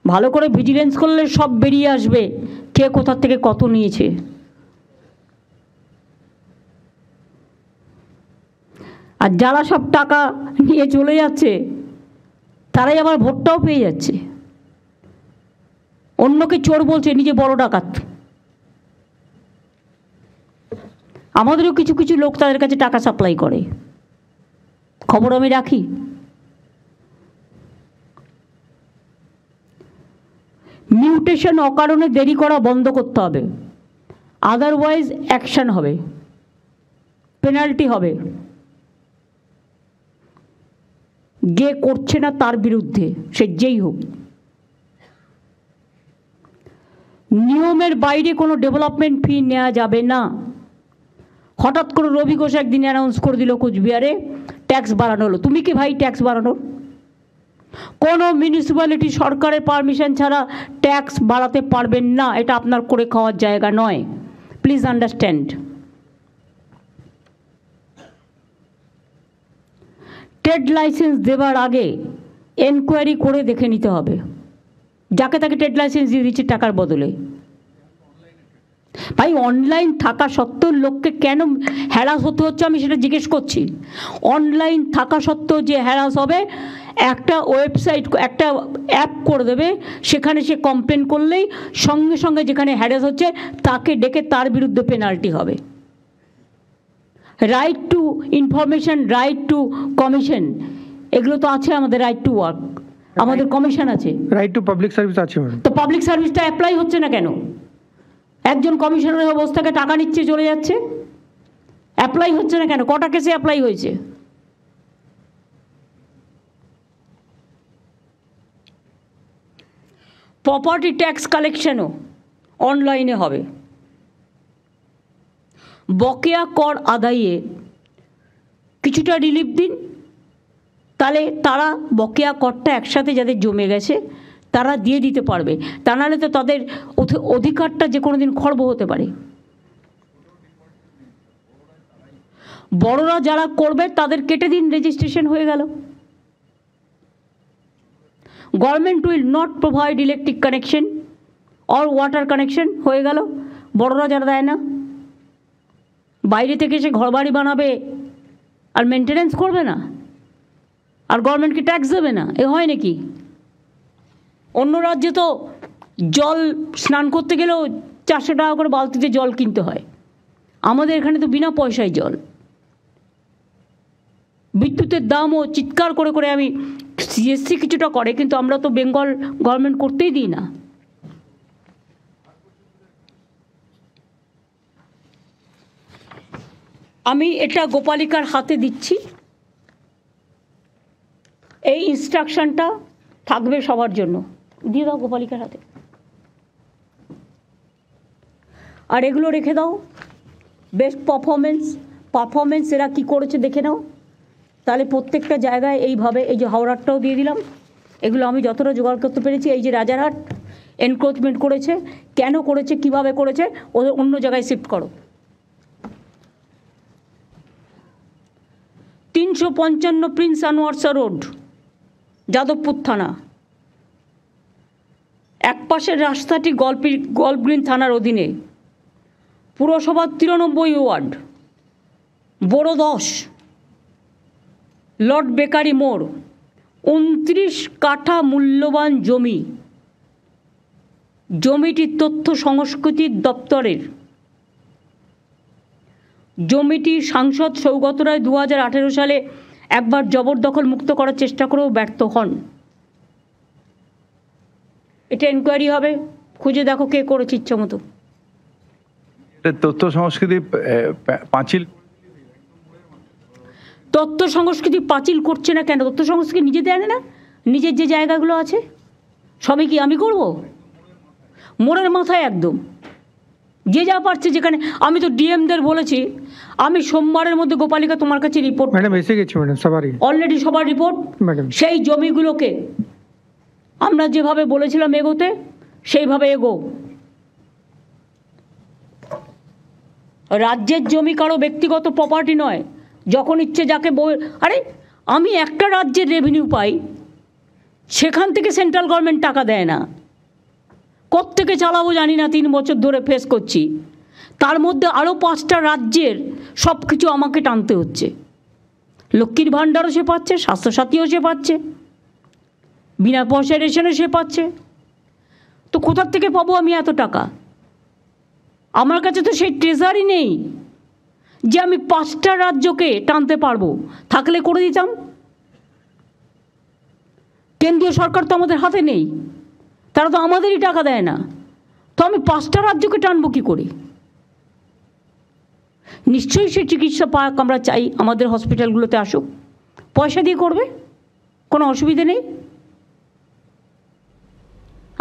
ভালো করে ভিজিলেন্স করলে সব বেরিয়ে আসবে কে কোথা থেকে কত নিয়েছে। আর যারা সব টাকা নিয়ে চলে যাচ্ছে তারাই আবার ভোটটাও পেয়ে যাচ্ছে। অন্যকে চোর বলছে, নিজে বড় ডাকাত। আমাদেরও কিছু কিছু লোক তাদের কাছে টাকা সাপ্লাই করে, খবর আমি রাখি। মিউটেশন অকারণে দেরি করা বন্ধ করতে হবে, আদারওয়াইজ অ্যাকশন হবে, পেনাল্টি হবে। যে করছে না তার বিরুদ্ধে, সে যেই হোক। নিয়মের বাইরে কোনো ডেভেলপমেন্ট ফি নেওয়া যাবে না। হঠাৎ করে রবি ঘোষ একদিন অ্যানাউন্স করে দিল কোচবিহারে ট্যাক্স বাড়ানো হলো। তুমি কি ভাই ট্যাক্স বাড়ানোর? কোনো মিউনিসিপ্যালিটি সরকারের পারমিশন ছাড়া ট্যাক্স বাড়াতে পারবেন না, এটা আপনার করে খাওয়ার জায়গা নয়। Please understand. ট্রেড লাইসেন্স দেওয়ার আগে এনকোয়ারি করে দেখে নিতে হবে যাকে তাকে ট্রেড লাইসেন্স দিয়ে দিচ্ছে টাকার বদলে। ভাই অনলাইন থাকা সত্ত্বেও লোককে কেন হ্যারাস হতে হচ্ছে আমি সেটা জিজ্ঞেস করছি। অনলাইন থাকা সত্ত্বেও যে হ্যারাস হবে, একটা ওয়েবসাইট, একটা অ্যাপ করে দেবে, সেখানে সে কমপ্লেন করলেই সঙ্গে সঙ্গে যেখানে হ্যারাস হচ্ছে তাকে ডেকে তার বিরুদ্ধে পেনাল্টি হবে। Right two information, right two commission, এগুলো তো আছে আমাদের। রাইট টু ওয়ার্ক, আমাদের কমিশন আছে। রাইট টু পাবলিক সার্ভিস আছে। তো পাবলিক সার্ভিসটা অ্যাপ্লাই হচ্ছে না কেন? একজন কমিশনারের অবস্থাকে টাকা নিচ্ছে চলে যাচ্ছে, অ্যাপ্লাই হচ্ছে না কেন? কটা কেসে অ্যাপ্লাই হয়েছে? প্রপার্টি ট্যাক্স কালেকশনও অনলাইনে হবে। বকেয়া কর আদায়ে কিছুটা রিলিফ দিন, তাহলে তারা বকেয়া করটা একসাথে যাদের জমে গেছে তারা দিয়ে দিতে পারবে। তা নাহলে তো তাদের অধিকারটা যে কোনো দিন খর্ব হতে পারে। বড়রা যারা করবে তাদের কেটে দিন, রেজিস্ট্রেশন হয়ে গেল। Government will not provide electric connection or water connection, হয়ে গেল। বড়রা যারা দেয় না, বাইরে থেকে এসে ঘরবাড়ি বানাবে আর মেনটেনেন্স করবে না, আর গভর্নমেন্টকে ট্যাক্স দেবে না, এ হয় নাকি? অন্য রাজ্যে তো জল স্নান করতে গেলেও 400 টাকা করে বালতিতে জল কিনতে হয়, আমাদের এখানে তো বিনা পয়সায় জল। বিদ্যুতের দামও চিৎকার করে করে, আমি সিএসসি কিছুটা করে, কিন্তু আমরা তো বেঙ্গল গভর্নমেন্ট করতেই দিই না। আমি এটা গোপালিকার হাতে দিচ্ছি, এই ইনস্ট্রাকশনটা থাকবে সবার জন্য। দিয়ে দাও গোপালিকার হাতে, আর এগুলো রেখে দাও। বেস্ট পারফরমেন্স এরা কী করেছে দেখে নাও। তাহলে প্রত্যেকটা জায়গায় এইভাবে, এই যে হাওড়ারটাও দিয়ে দিলাম, এগুলো আমি যতটা জোগাড় করতে পেরেছি। এই যে রাজারহাট এনক্রোচমেন্ট করেছে, কেন করেছে, কিভাবে করেছে, ওদের অন্য জায়গায় শিফট করো। 355 প্রিন্স আনোয়ারসা রোড, যাদবপুর থানা। একপাশের রাস্তাটি গল্ফ গ্রিন থানার অধীনে, পুরসভার 93 ওয়ার্ড, বড় 10, লর্ড বেকারি মোড়, 29 কাঠা মূল্যবান জমি, জমিটি তথ্য সংস্কৃতি দপ্তরের। জমিটি সাংসদ সৌগত রায় 2018 সালে একবার জবরদখল মুক্ত করার চেষ্টা করেও ব্যর্থ হন। এটা এনকোয়ারি হবে, খুঁজে দেখো কে করেছে ইচ্ছা মতো। তথ্য সংস্কৃতি পাঁচিল, তথ্য সংস্কৃতি পাঁচিল করছে না কেন? তথ্য সংস্কৃতি নিজে দেয় না, নিজের যে জায়গাগুলো আছে সবই কি আমি করব? মোড়ের মাথায় একদম যে যা পারছে যেখানে। আমি তো ডিএমদের বলেছি আমি সোমবারের মধ্যে গোপালিকা তোমার কাছে রিপোর্ট, ম্যাডাম এসে গেছি ম্যাডাম, সবারই অলরেডি সবার রিপোর্ট। ম্যাডাম সেই জমিগুলোকে আমরা যেভাবে বলেছিলাম এগোতে সেইভাবে এগো। রাজ্যের জমি কারো ব্যক্তিগত প্রপার্টি নয়, যখন ইচ্ছে যাকে আরে আমি একটা রাজ্যের রেভিনিউ পাই, সেখান থেকে সেন্ট্রাল গভর্নমেন্ট টাকা দেয় না। কোত্থেকে চালাবো জানি না, 3 বছর ধরে ফেস করছি। তার মধ্যে আরও 5টা রাজ্যের সব কিছু আমাকে টানতে হচ্ছে। লক্ষ্মীর ভাণ্ডারও সে পাচ্ছে, স্বাস্থ্যসাথীও সে পাচ্ছে, বিনা পয়সা রেশনও সে পাচ্ছে। তো কোথার থেকে পাবো আমি এত টাকা? আমার কাছে তো সেই ট্রেজারই নেই যে আমি 5টা রাজ্যকে টানতে পারবো। থাকলে করে দিতাম। কেন্দ্রীয় সরকার তো আমাদের হাতে নেই, তারা তো আমাদেরই টাকা দেয় না। তো আমি 5টা রাজ্যকে টানবো কী করে? নিশ্চয়ই সে চিকিৎসা পাক আমরা চাই, আমাদের হসপিটালগুলোতে আসুক, পয়সা দিয়ে করবে, কোনো অসুবিধে নেই।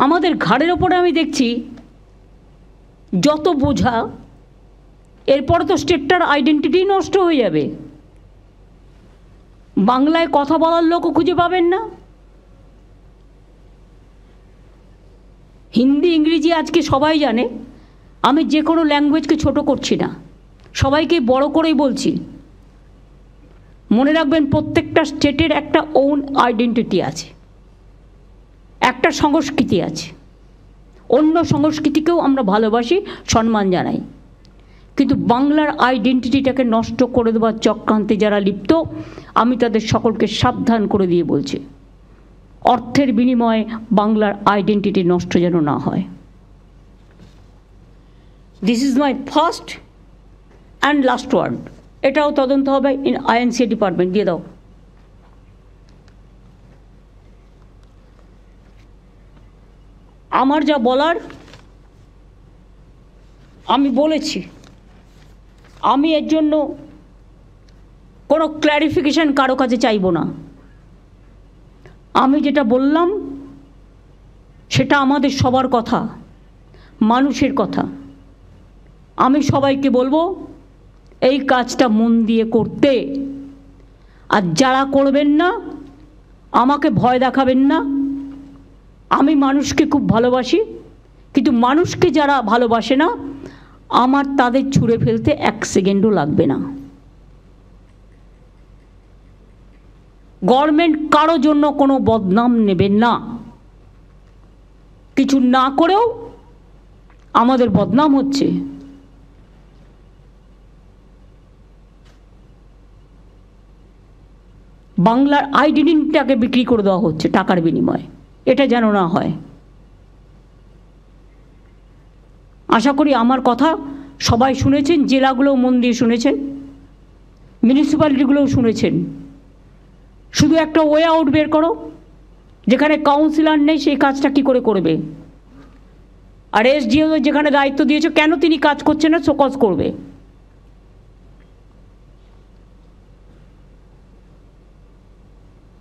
আমাদের ঘাড়ের ওপরে আমি দেখছি যত বোঝা, এরপরে তো স্টেটটার আইডেন্টিটি নষ্ট হয়ে যাবে। বাংলায় কথা বলার লোকও খুঁজে পাবেন না। হিন্দি ইংরেজি আজকে সবাই জানে। আমি যে কোনো ল্যাঙ্গুয়েজকে ছোট করছি না, সবাইকে বড় করেই বলছি। মনে রাখবেন প্রত্যেকটা স্টেটের একটা ওন আইডেন্টিটি আছে, একটা সংস্কৃতি আছে। অন্য সংস্কৃতিকেও আমরা ভালোবাসি, সম্মান জানাই, কিন্তু বাংলার আইডেন্টিটিটাকে নষ্ট করে দেওয়ার চক্রান্তে যারা লিপ্ত, আমি তাদের সকলকে সাবধান করে দিয়ে বলছি, অর্থের বিনিময়ে বাংলার আইডেন্টিটি নষ্ট যেন না হয়। This is my first and last word. এটাও তদন্ত হবে ইন আইএনসি ডিপার্টমেন্ট, দিয়ে দাও। আমার যা বলার আমি বলেছি। আমি এর জন্য কোনো ক্ল্যারিফিকেশন কারো কাছে চাইব না। আমি যেটা বললাম সেটা আমাদের সবার কথা, মানুষের কথা। আমি সবাইকে বলবো এই কাজটা মন দিয়ে করতে। আর যারা করবেন না আমাকে ভয় দেখাবেন না। আমি মানুষকে খুব ভালোবাসি, কিন্তু মানুষকে যারা ভালোবাসে না আমার তাদের ছুঁড়ে ফেলতে 1 সেকেন্ডও লাগবে না। গভর্নমেন্ট কারো জন্য কোনো বদনাম নেবেন না। কিছু না করেও আমাদের বদনাম হচ্ছে। বাংলার আইডেন্টিটিটাকে বিক্রি করে দেওয়া হচ্ছে টাকার বিনিময়ে, এটা যেন না হয়। আশা করি আমার কথা সবাই শুনেছেন, জেলাগুলোও মন দিয়ে শুনেছেন, মিউনিসিপ্যালিটিগুলোও শুনেছেন। শুধু একটা ওয়ে আউট বের করো, যেখানে কাউন্সিলর নেই সেই কাজটা কি করে করবে। আর এসডিও যেখানে দায়িত্ব দিয়েছে কেন তিনি কাজ করছেন না, শোকজ করবে।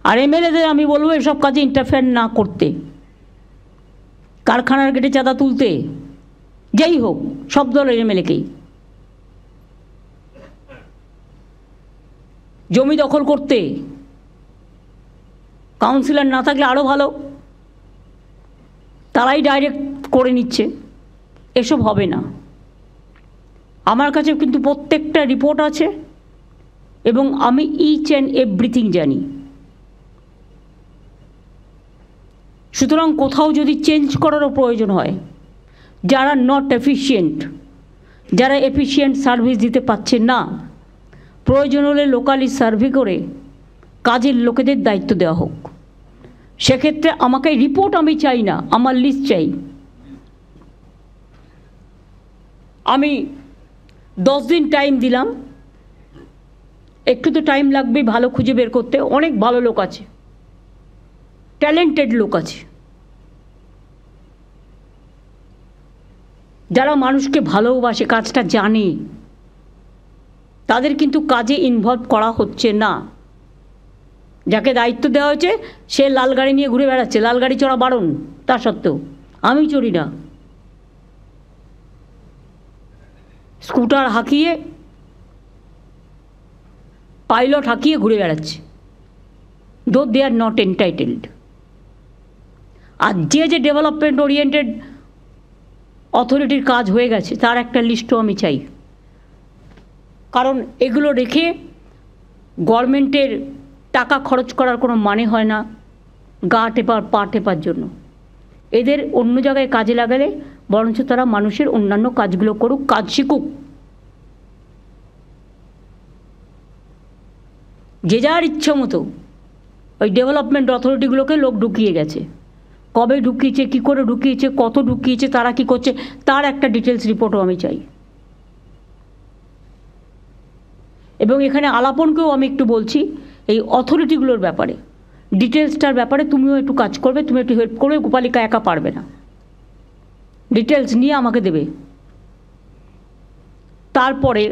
আর এমএলএদের আমি বলবো এসব কাজে ইন্টারফেয়ার না করতে। কারখানার গেটে চাঁদা তুলতে, যেই হোক, সব দলের এমএলএকেই জমি দখল করতে, কাউন্সিলর না থাকলে আরও ভালো, তারাই ডাইরেক্ট করে নিচ্ছে। এসব হবে না। আমার কাছে কিন্তু প্রত্যেকটা রিপোর্ট আছে এবং আমি ইচ অ্যান্ড এভরিথিং জানি। সুতরাং কোথাও যদি চেঞ্জ করারও প্রয়োজন হয়, যারা নট এফিশিয়েন্ট, যারা এফিশিয়েন্ট সার্ভিস দিতে পারছেন না, প্রয়োজন হলে লোকালি সার্ভে করে কাজের লোকেদের দায়িত্ব দেওয়া হোক। সেক্ষেত্রে আমাকে রিপোর্ট আমি চাই না, আমার লিস্ট চাই। আমি 10 দিন টাইম দিলাম, একটু তো টাইম লাগবে ভালো খুঁজে বের করতে। অনেক ভালো লোক আছে, ট্যালেন্টেড লোক আছে, যারা মানুষকে ভালোবাসে, কাজটা জানে, তাদের কিন্তু কাজে ইনভলভ করা হচ্ছে না। যাকে দায়িত্ব দেওয়া হয়েছে সে লাল গাড়ি নিয়ে ঘুরে বেড়াচ্ছে, লাল গাড়ি চড়া বারণ, তা সত্ত্বেও আমি চড়ি না। স্কুটার হাঁকিয়ে, পাইলট হাঁকিয়ে ঘুরে বেড়াচ্ছে, দো দে আর নট এন্টাইটেলড। আর যে ডেভেলপমেন্ট ওরিয়েন্টেড অথরিটির কাজ হয়ে গেছে তার একটা লিস্টও আমি চাই। কারণ এগুলো রেখে গভর্নমেন্টের টাকা খরচ করার কোনো মানে হয় না গা টেপার পা টেপার জন্য। এদের অন্য জায়গায় কাজে লাগালে বরঞ্চ তারা মানুষের অন্যান্য কাজগুলো করুক, কাজ শিখুক। যে যার ইচ্ছা মতো ওই ডেভেলপমেন্ট অথরিটিগুলোকে লোক ঢুকিয়ে গেছে। কবে ঢুকিয়েছে, কী করে ঢুকিয়েছে, কত ঢুকিয়েছে, তারা কি করছে, তার একটা ডিটেলস রিপোর্টও আমি চাই। এবং এখানে আলাপনকেও আমি একটু বলছি এই অথরিটিগুলোর ব্যাপারে, ডিটেলসটার ব্যাপারে তুমিও একটু কাজ করবে, তুমি একটু হেল্প করবে। গোপালিকা একা পারবে না, ডিটেলস নিয়ে আমাকে দেবে। তারপরে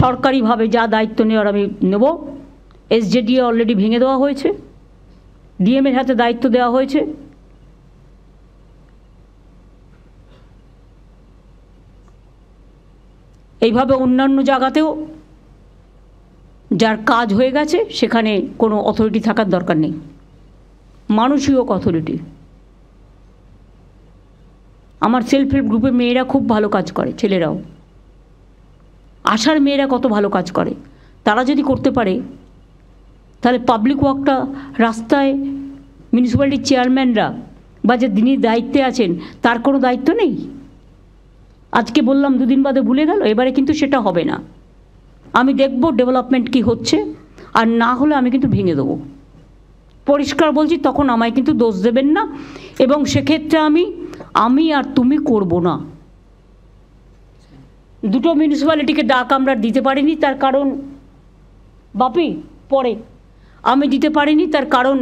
সরকারিভাবে যা দায়িত্ব নেওয়ার আমি নেব। এসজেডিএ অলরেডি ভেঙে দেওয়া হয়েছে, ডিএমের হাতে দায়িত্ব দেওয়া হয়েছে। এইভাবে অন্যান্য জায়গাতেও যার কাজ হয়ে গেছে সেখানে কোনো অথরিটি থাকার দরকার নেই, মানুষই হোক অথরিটি। আমার সেলফ হেল্প গ্রুপে মেয়েরা খুব ভালো কাজ করে, ছেলেরাও। আশার মেয়েরা কত ভালো কাজ করে, তারা যদি করতে পারে তাহলে পাবলিক ওয়ার্কটা রাস্তায় মিউনিসিপ্যালিটির চেয়ারম্যানরা বা যে যিনি দায়িত্বে আছেন তার কোনো দায়িত্ব নেই। আজকে বললাম, দুদিন বাদে ভুলে গেল, এবারে কিন্তু সেটা হবে না। আমি দেখব ডেভেলপমেন্ট কি হচ্ছে, আর না হলে আমি কিন্তু ভেঙে দেবো। পরিষ্কার বলছি, তখন আমায় কিন্তু দোষ দেবেন না। এবং সেক্ষেত্রে আমি আর তুমি করব না। দুটো মিউনিসিপ্যালিটিকে ডাক আমরা দিতে পারিনি, তার কারণ বাপি পরে আমি দিতে পারিনি, তার কারণ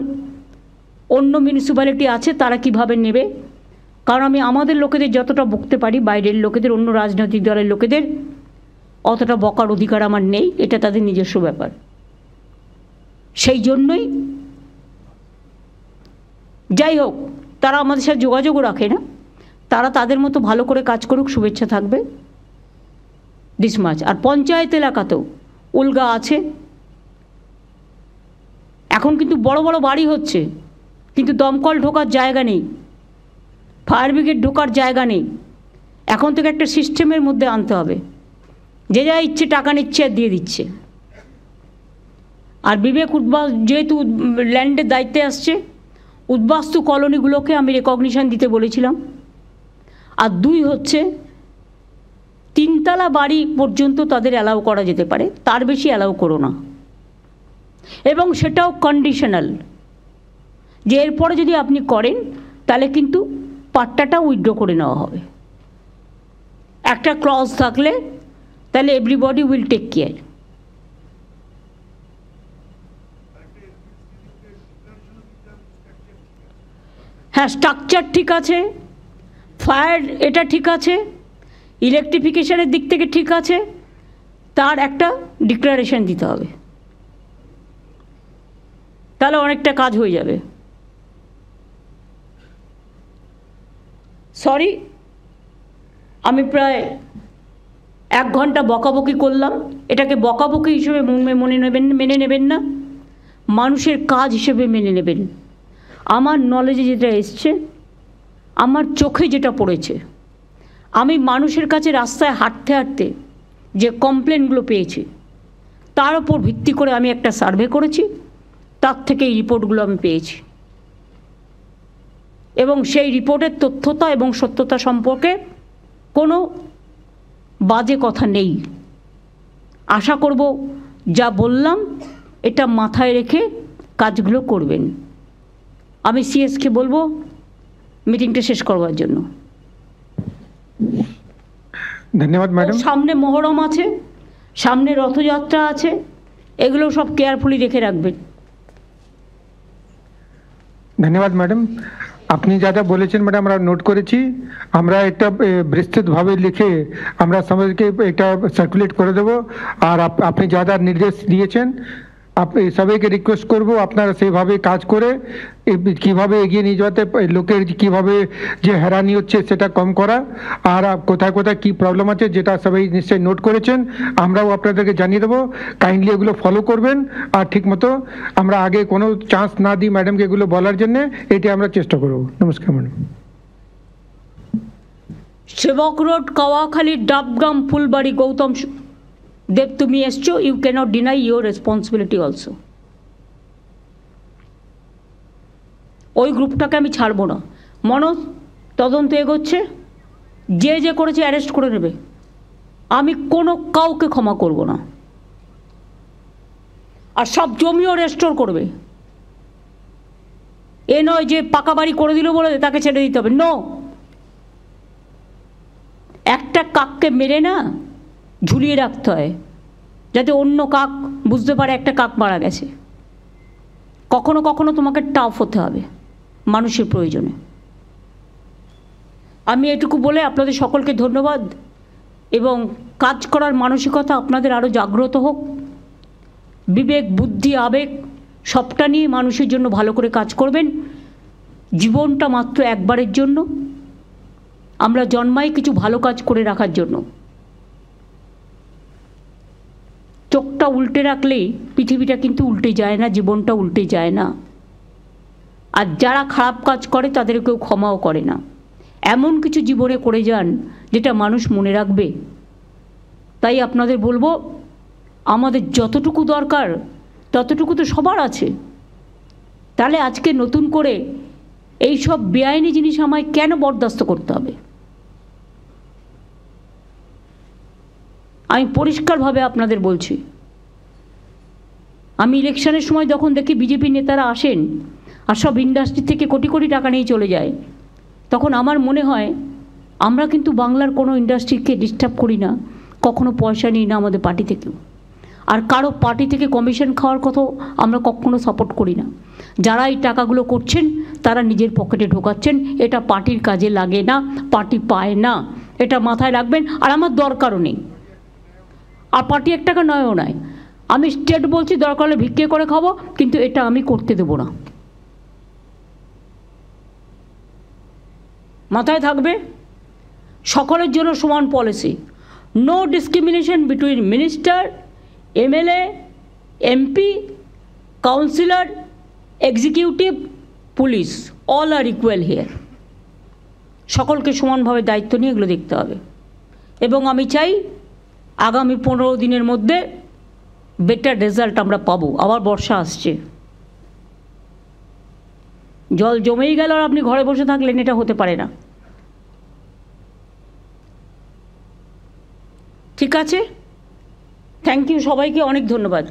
অন্য মিউনিসিপ্যালিটি আছে, তারা কিভাবে নেবে। কারণ আমি আমাদের লোকেদের যতটা বকতে পারি, বাইরের লোকেদের, অন্য রাজনৈতিক দলের লোকেদের অতটা বকার অধিকার আমার নেই, এটা তাদের নিজস্ব ব্যাপার। সেই জন্যই যাই হোক, তারা আমাদের সাথে যোগাযোগও রাখে না, তারা তাদের মতো ভালো করে কাজ করুক, শুভেচ্ছা থাকবে, দিস মাচ। আর পঞ্চায়েত এলাকাতেও উলগা আছে। এখন কিন্তু বড় বড় বাড়ি হচ্ছে, কিন্তু দমকল ঢোকার জায়গা নেই, ফায়ার ব্রিগেড ঢোকার জায়গা নেই। এখন থেকে একটা সিস্টেমের মধ্যে আনতে হবে। যে যা ইচ্ছে টাকা নিচ্ছে আর দিয়ে দিচ্ছে। আর বিবেক যেহেতু ল্যান্ডের দায়িত্বে আসছে, উদ্বাস্তু কলোনিগুলোকে আমি রেকগনিশন দিতে বলেছিলাম। আর 2 হচ্ছে 3তলা বাড়ি পর্যন্ত তাদের অ্যালাউ করা যেতে পারে, তার বেশি অ্যালাউ করো না। এবং সেটাও কন্ডিশনাল, যে এরপরে যদি আপনি করেন তাহলে কিন্তু পাট্টাটা উইথড্র করে নেওয়া হবে। একটা ক্লজ থাকলে তাহলে এভরিবডি উইল টেক কেয়ার। হ্যাঁ, স্ট্রাকচার ঠিক আছে, ফায়ার এটা ঠিক আছে, ইলেকট্রিফিকেশনের দিক থেকে ঠিক আছে, তার একটা ডিক্লারেশন দিতে হবে, তাহলে অনেকটা কাজ হয়ে যাবে। সরি, আমি প্রায় 1 ঘন্টা বকাবকি করলাম। এটাকে বকাবকি হিসেবে মেনে নেবেন না, মানুষের কাজ হিসেবে মেনে নেবেন। আমার নলেজে যেটা এসছে, আমার চোখে যেটা পড়েছে, আমি মানুষের কাছে রাস্তায় হাঁটতে হাঁটতে যে কমপ্লেনগুলো পেয়েছি তার উপর ভিত্তি করে আমি একটা সার্ভে করেছি, তার থেকে এই রিপোর্টগুলো আমি পেয়েছি। এবং সেই রিপোর্টের তথ্যতা এবং সত্যতা সম্পর্কে কোনো বাজে কথা নেই। আশা করব যা বললাম এটা মাথায় রেখে কাজগুলো করবেন। আমি সিএসকে বলবো মিটিংটা শেষ করবার জন্য। ধন্যবাদ ম্যাডাম। সামনে মহরম আছে, সামনে রথযাত্রা আছে, এগুলো সব কেয়ারফুলি রেখে রাখবেন। ধন্যবাদ ম্যাডাম, আপনি যা যা বলেছেন ম্যাডাম আমরা নোট করেছি। আমরা একটা বিস্তৃতভাবে লিখে আমরা সবাইকে এটা সার্কুলেট করে দেবো। আর আপনি যা যা নির্দেশ দিয়েছেন আপনি সবাইকে রিকোয়েস্ট করব আপনারা সেইভাবে কাজ করে কিভাবে এগিয়ে নিয়ে যাতে লোকের কিভাবে যে হয়রানি হচ্ছে সেটা কম করা। আর কোথায় কোথায় কী প্রবলেম আছে যেটা সবাই নিশ্চয়ই নোট করেছেন, আমরাও আপনাদেরকে জানিয়ে দেবো। কাইন্ডলি এগুলো ফলো করবেন আর ঠিকমতো আমরা আগে কোনো চান্স না দিই ম্যাডামকে এগুলো বলার জন্য, এটি আমরা চেষ্টা করব। নমস্কার ম্যাডাম। সেবক রোড, কাওয়াখালী, ডাবগ্রাম, ফুলবাড়ি, গৌতম দেব, তুমি এসছো, you cannot deny your responsibility also. ওই গ্রুপটাকে আমি ছাড়বো না। মনোজ তদন্ত এগোচ্ছে, যে যে করেছে অ্যারেস্ট করে নেবে। আমি কোনো কাউকে ক্ষমা করব না। আর সব জমিও রেস্টোর করবে। এ নয় যে পাকা বাড়ি করে দিল বলে তাকে ছেড়ে দিতে হবে, নো। একটা কাককে মেরে না ঝুলিয়ে রাখতে হয় যাতে অন্য কাক বুঝতে পারে একটা কাক মারা গেছে। কখনো কখনো তোমাকে টাফ হতে হবে মানুষের প্রয়োজনে। আমি এটুকু বলে আপনাদের সকলকে ধন্যবাদ, এবং কাজ করার মানসিকতা আপনাদের আরও জাগ্রত হোক। বিবেক, বুদ্ধি, আবেগ সবটা নিয়ে মানুষের জন্য ভালো করে কাজ করবেন। জীবনটা মাত্র একবারের জন্য, আমরা জন্মাই কিছু ভালো কাজ করে রাখার জন্য। চোখটা উল্টে রাখলেই পৃথিবীটা কিন্তু উল্টে যায় না, জীবনটা উল্টে যায় না। আর যারা খারাপ কাজ করে তাদের কেউ ক্ষমাও করে না। এমন কিছু জীবনে করে যান যেটা মানুষ মনে রাখবে। তাই আপনাদের বলবো, আমাদের যতটুকু দরকার ততটুকু তো সবার আছে। তাহলে আজকে নতুন করে এই সব বেআইনি জিনিস আমায় কেন বরদাস্ত করতে হবে? আমি পরিষ্কারভাবে আপনাদের বলছি, আমি ইলেকশনের সময় যখন দেখি বিজেপি নেতারা আসেন আর সব ইন্ডাস্ট্রি থেকে কোটি কোটি টাকা নিয়ে চলে যায়, তখন আমার মনে হয় আমরা কিন্তু বাংলার কোনো ইন্ডাস্ট্রিকে ডিস্টার্ব করি না, কখনো পয়সা নিই না আমাদের পার্টি থেকেও। আর কারো পার্টি থেকে কমিশন খাওয়ার কথাও আমরা কখনো সাপোর্ট করি না। যারা এই টাকাগুলো করছেন তারা নিজের পকেটে ঢোকাচ্ছেন, এটা পার্টির কাজে লাগে না, পার্টি পায় না, এটা মাথায় রাখবেন। আর আমার দরকারও নেই, আর পার্টি এক টাকা নয়ও নয়। আমি স্টেট বলছি দরকার হলে ভিক্ষে করে খাবো, কিন্তু এটা আমি করতে দেবো না। মাথায় থাকবে, সকলের জন্য সমান policy, no discrimination between minister, MLA, MP, councillor, executive, police, all are equal here. সকলকে সমানভাবে দায়িত্ব নিয়ে এগুলো দেখতে হবে। এবং আমি চাই আগামী 15 দিনের মধ্যে বেটার রেজাল্ট আমরা পাবো। আবার বর্ষা আসছে, জল জমেই গেল আর আপনি ঘরে বসে থাকলেন, এটা হতে পারে না। ঠিক আছে, থ্যাংক ইউ সবাইকে, অনেক ধন্যবাদ।